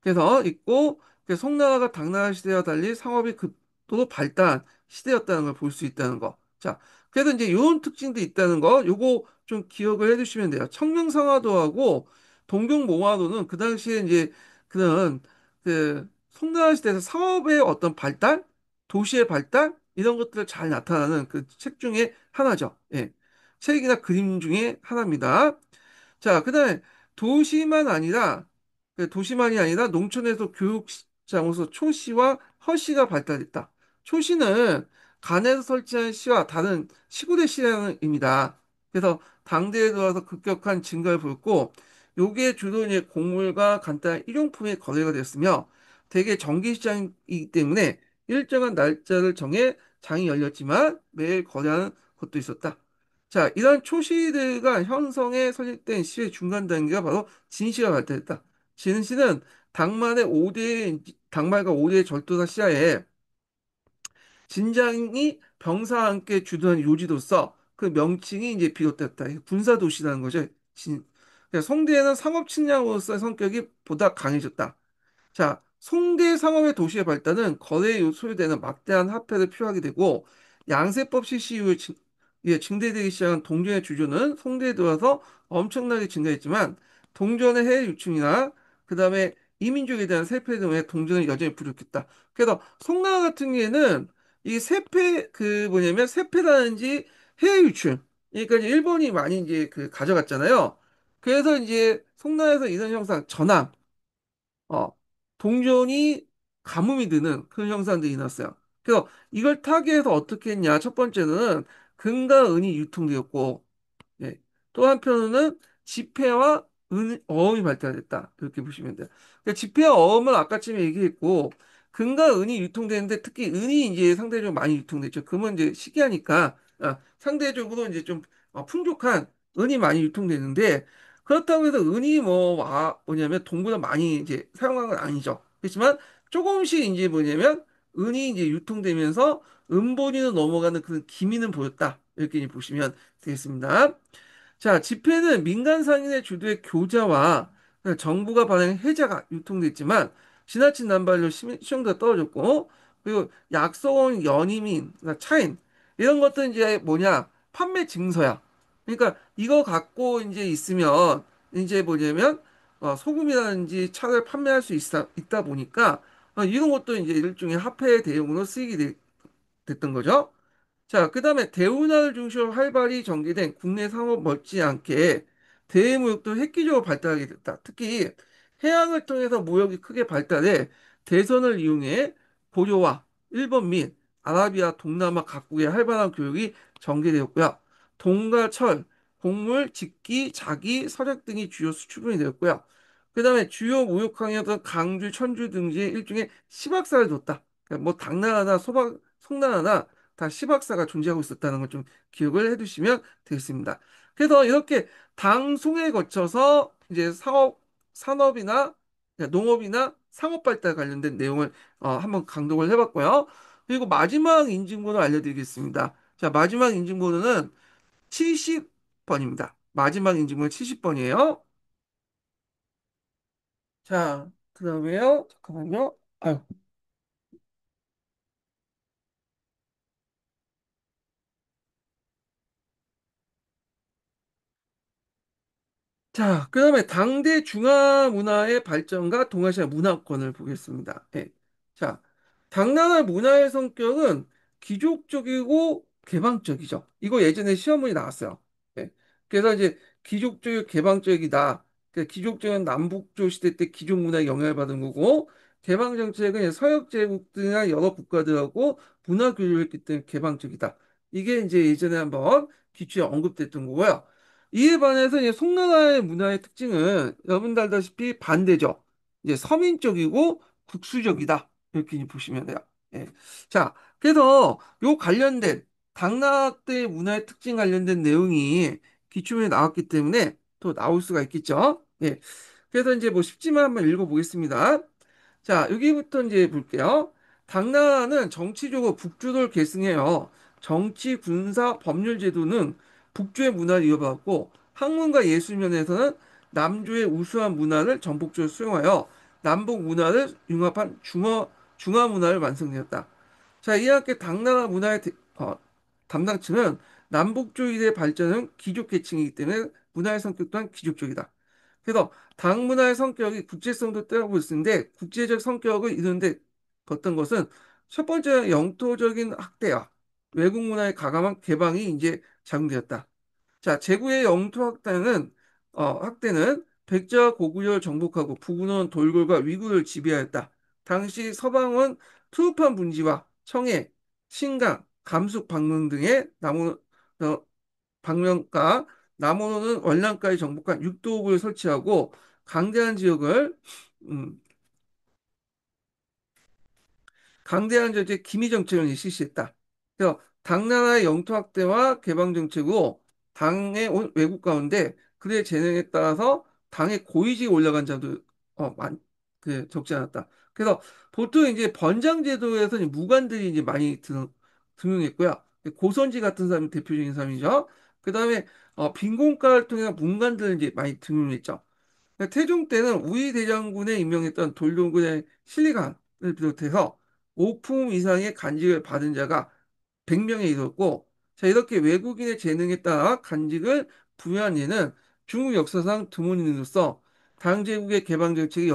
그래서 있고, 그 송나라가 당나라 시대와 달리 상업의 급도로 발달한 시대였다는 걸 볼 수 있다는 거. 자, 그래서 이제 이런 특징도 있다는 거, 요거 좀 기억을 해두시면 돼요. 청명상화도하고 동경몽화도는 그 당시에 이제 그런 그 송나라 시대에서 상업의 어떤 발달, 도시의 발달 이런 것들을 잘 나타나는 그 책 중에 하나죠. 예. 책이나 그림 중에 하나입니다. 자, 그다음에 도시만 아니라 도시만이 아니라 농촌에서 교육장으로서 초시와 허시가 발달했다. 초시는 간에서 설치한 시와 다른 시골의 시장입니다. 그래서 당대에 들어와서 급격한 증가를 보였고, 요게 주로 이제 곡물과 간단한 일용품의 거래가 되었으며, 대개 정기시장이기 때문에 일정한 날짜를 정해 장이 열렸지만 매일 거래하는 것도 있었다. 자, 이런 초시들과 형성에 설립된 시의 중간 단계가 바로 진시가 발달했다. 진시는 당말과 5대의 절도사 시하에 진장이 병사와 함께 주도한 요지로서 그 명칭이 이제 비롯됐다. 군사도시라는 거죠. 그러니까 송대에는 상업 측량으로서의 성격이 보다 강해졌다. 자, 송대 상업의 도시의 발달은 거래에 소요되는 막대한 화폐를 필요하게 되고 양세법 실시 이후에 증대되기 시작한 동전의 주조는 송대에 들어와서 엄청나게 증가했지만 동전의 해외 유출이나 그다음에 이민족에 대한 세패 등의 동전은 여전히 부족했다. 그래서 송나라 같은 경우에는 이 세패 그 뭐냐면 세패라든지 해외 유출 그러니까 이제 일본이 많이 이제 그 가져갔잖아요. 그래서 이제 송나라에서 이런 형상 전함 어, 동전이 가뭄이 드는 그런 현상들이 일어났어요. 그래서 이걸 타개해서 어떻게 했냐? 첫 번째는 금과 은이 유통되었고, 예. 또 한편으로는 지폐와 어음이 발달했다. 이렇게 보시면 돼요. 그러니까 지폐와 어음은 아까쯤에 얘기했고, 금과 은이 유통되는데 특히 은이 이제 상대적으로 많이 유통됐죠. 금은 이제 시기하니까 상대적으로 이제 좀 풍족한 은이 많이 유통되는데 그렇다고 해서 은이 뭐냐면 동보다 많이 이제 사용한 건 아니죠. 그렇지만 조금씩 이제 뭐냐면 은이 이제 유통되면서 은본위로 넘어가는 그런 기미는 보였다. 이렇게 이제 보시면 되겠습니다. 자, 지폐는 민간 상인의 주도의 교자와 정부가 발행한 해자가 유통됐지만 지나친 난발로 시용도가 떨어졌고 그리고 약소원 연임인, 그러니까 차인 이런 것들은 이제 뭐냐 판매 증서야. 그러니까 이거 갖고 이제 있으면 이제 뭐냐면 소금이라든지 차를 판매할 수 있다 보니까 이런 것도 이제 일종의 화폐 대용으로 됐던 거죠. 자, 그 다음에 대운하를 중심으로 활발히 전개된 국내 상업 못지않게 대무역도 획기적으로 발달하게 됐다. 특히 해양을 통해서 무역이 크게 발달해 대선을 이용해 고려와 일본 및 아라비아 동남아 각국의 활발한 교육이 전개되었고요. 동과 철, 곡물, 직기, 자기, 설약 등이 주요 수출품이 되었고요. 그 다음에 주요 무역항이었던 강주, 천주 등지에 일종의 시박사를 뒀다. 그러니까 뭐 당나라나 송나라나 다 시박사가 존재하고 있었다는 걸 좀 기억을 해두시면 되겠습니다. 그래서 이렇게 당송에 거쳐서 이제 산업이나 그러니까 농업이나 상업 발달 관련된 내용을 한번 강독을 해봤고요. 그리고 마지막 인증번호 알려드리겠습니다. 자, 마지막 인증번호는 70번입니다. 마지막 인증번호 70번이에요. 자, 그 다음에요. 잠깐만요. 아유. 자, 그 다음에 당대 중화 문화의 발전과 동아시아 문화권을 보겠습니다. 예. 자, 당나라 문화의 성격은 귀족적이고 개방적이죠. 이거 예전에 시험문이 나왔어요. 예. 그래서 이제 귀족적이고 개방적이다. 그 귀족적인 남북조 시대 때 귀족 문화에 영향을 받은 거고, 개방 정책은 이제 서역 제국들이나 여러 국가들하고 문화 교류를 했기 때문에 개방적이다. 이게 이제 예전에 한번 기초에 언급됐던 거고요. 이에 반해서 이제 송나라의 문화의 특징은 여러분들 알다시피 반대죠. 이제 서민적이고 국수적이다. 이렇게 이제 보시면 돼요. 예. 자, 그래서 요 관련된 당나라 때 문화의 특징 관련된 내용이 기출문에 나왔기 때문에 또 나올 수가 있겠죠. 예. 그래서 이제 뭐 쉽지만 한번 읽어보겠습니다. 자, 여기부터 이제 볼게요. 당나라는 정치적으로 북주도를 계승해요. 정치, 군사, 법률 제도는 북주의 문화를 이어받았고 학문과 예술 면에서는 남주의 우수한 문화를 전폭적으로 수용하여 남북 문화를 융합한 중화 문화를 완성되었다. 자, 이와 함께 당나라 문화의 담당층은 남북주의의 발전은 귀족 계층이기 때문에 문화의 성격 또한 귀족적이다. 그래서 당 문화의 성격이 국제성도 따라고 있는데 국제적 성격을 이루는데 어떤 것은 첫 번째 영토적인 학대와 외국 문화의 가감한 개방이 이제 작용되었다. 자, 제국의 영토 학대는 백제와 고구려를 정복하고 부군은 돌골과 위구르를 지배하였다. 당시 서방은 투르판 분지와 청해, 신강, 감숙 방문 등의 방면가 남원호는 월남까지 정복한 육도국을 설치하고 강대한 지역을 음, 강대한 저지의 기미 정책을 실시했다. 그래서 당나라의 영토 확대와 개방 정책으로 당의 외국 가운데 그의 재능에 따라서 당의 고위직에 올라간 자도 적지 않았다. 그래서 보통 이제 번장 제도에서 이제 무관들이 이제 많이 등용했고요. 고선지 같은 사람이 대표적인 사람이죠. 그 다음에 빈곤가를 통해 문관들을 이제 많이 등용했죠. 태종 때는 우위 대장군에 임명했던 돌동군의 실리관을 비롯해서 5품 이상의 간직을 받은 자가 100명에 이르렀고, 자, 이렇게 외국인의 재능에 따라 간직을 부여한 예는 중국 역사상 드문인으로서 당제국의 개방 정책을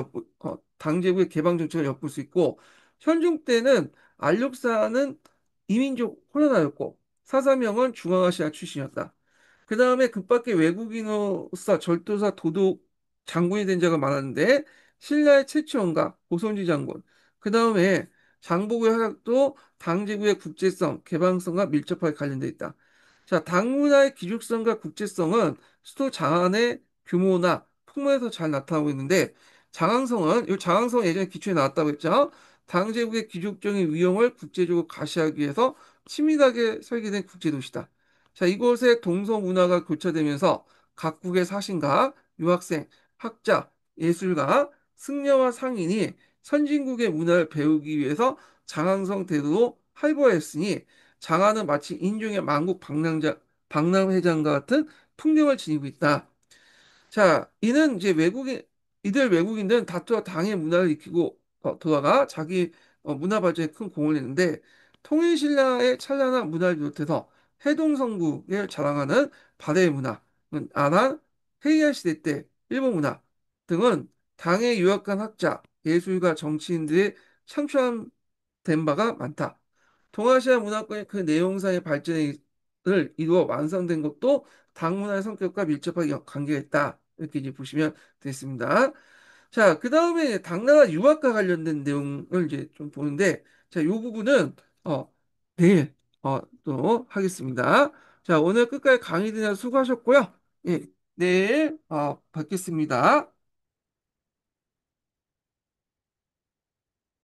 엿볼 수 있고, 현종 때는 알육사는 이민족 호련하였고, 사사명은 중앙아시아 출신이었다. 그 다음에 그밖에 외국인으로서 절도사, 도독, 장군이 된 자가 많았는데 신라의 최치원과 고선지 장군, 그 다음에 장보고의 활약도 당제국의 국제성, 개방성과 밀접하게 관련돼 있다. 자, 당문화의 기죽성과 국제성은 수도 장안의 규모나 풍모에서 잘 나타나고 있는데 이 장항성은 예전에 기초에 나왔다고 했죠. 당제국의 기죽적인 위용을 국제적으로 가시하기 위해서 친밀하게 설계된 국제도시다. 자, 이곳에 동서 문화가 교차되면서 각국의 사신가, 유학생, 학자, 예술가, 승려와 상인이 선진국의 문화를 배우기 위해서 장항성 대도로 활보하였으니 장안은 마치 인종의 만국 박람회장과 같은 풍경을 지니고 있다. 자, 이들 외국인들은 다투와 당의 문화를 익히고 돌아가 자기 문화 발전에 큰 공을 냈는데 통일신라의 찬란한 문화를 비롯해서 해동성국을 자랑하는 바다의 문화, 아란, 헤이안 시대 때 일본 문화 등은 당에 유학한 학자, 예술가, 정치인들의 창출된 바가 많다. 동아시아 문화권의 그 내용상의 발전을 이루어 완성된 것도 당문화의 성격과 밀접하게 관계가 있다. 이렇게 이제 보시면 되겠습니다. 자, 그 다음에 당나라 유학과 관련된 내용을 이제 좀 보는데, 자, 요 부분은, 내일, 또 하겠습니다. 자, 오늘 끝까지 강의 들으셔서 수고하셨고요. 예, 내일, 뵙겠습니다.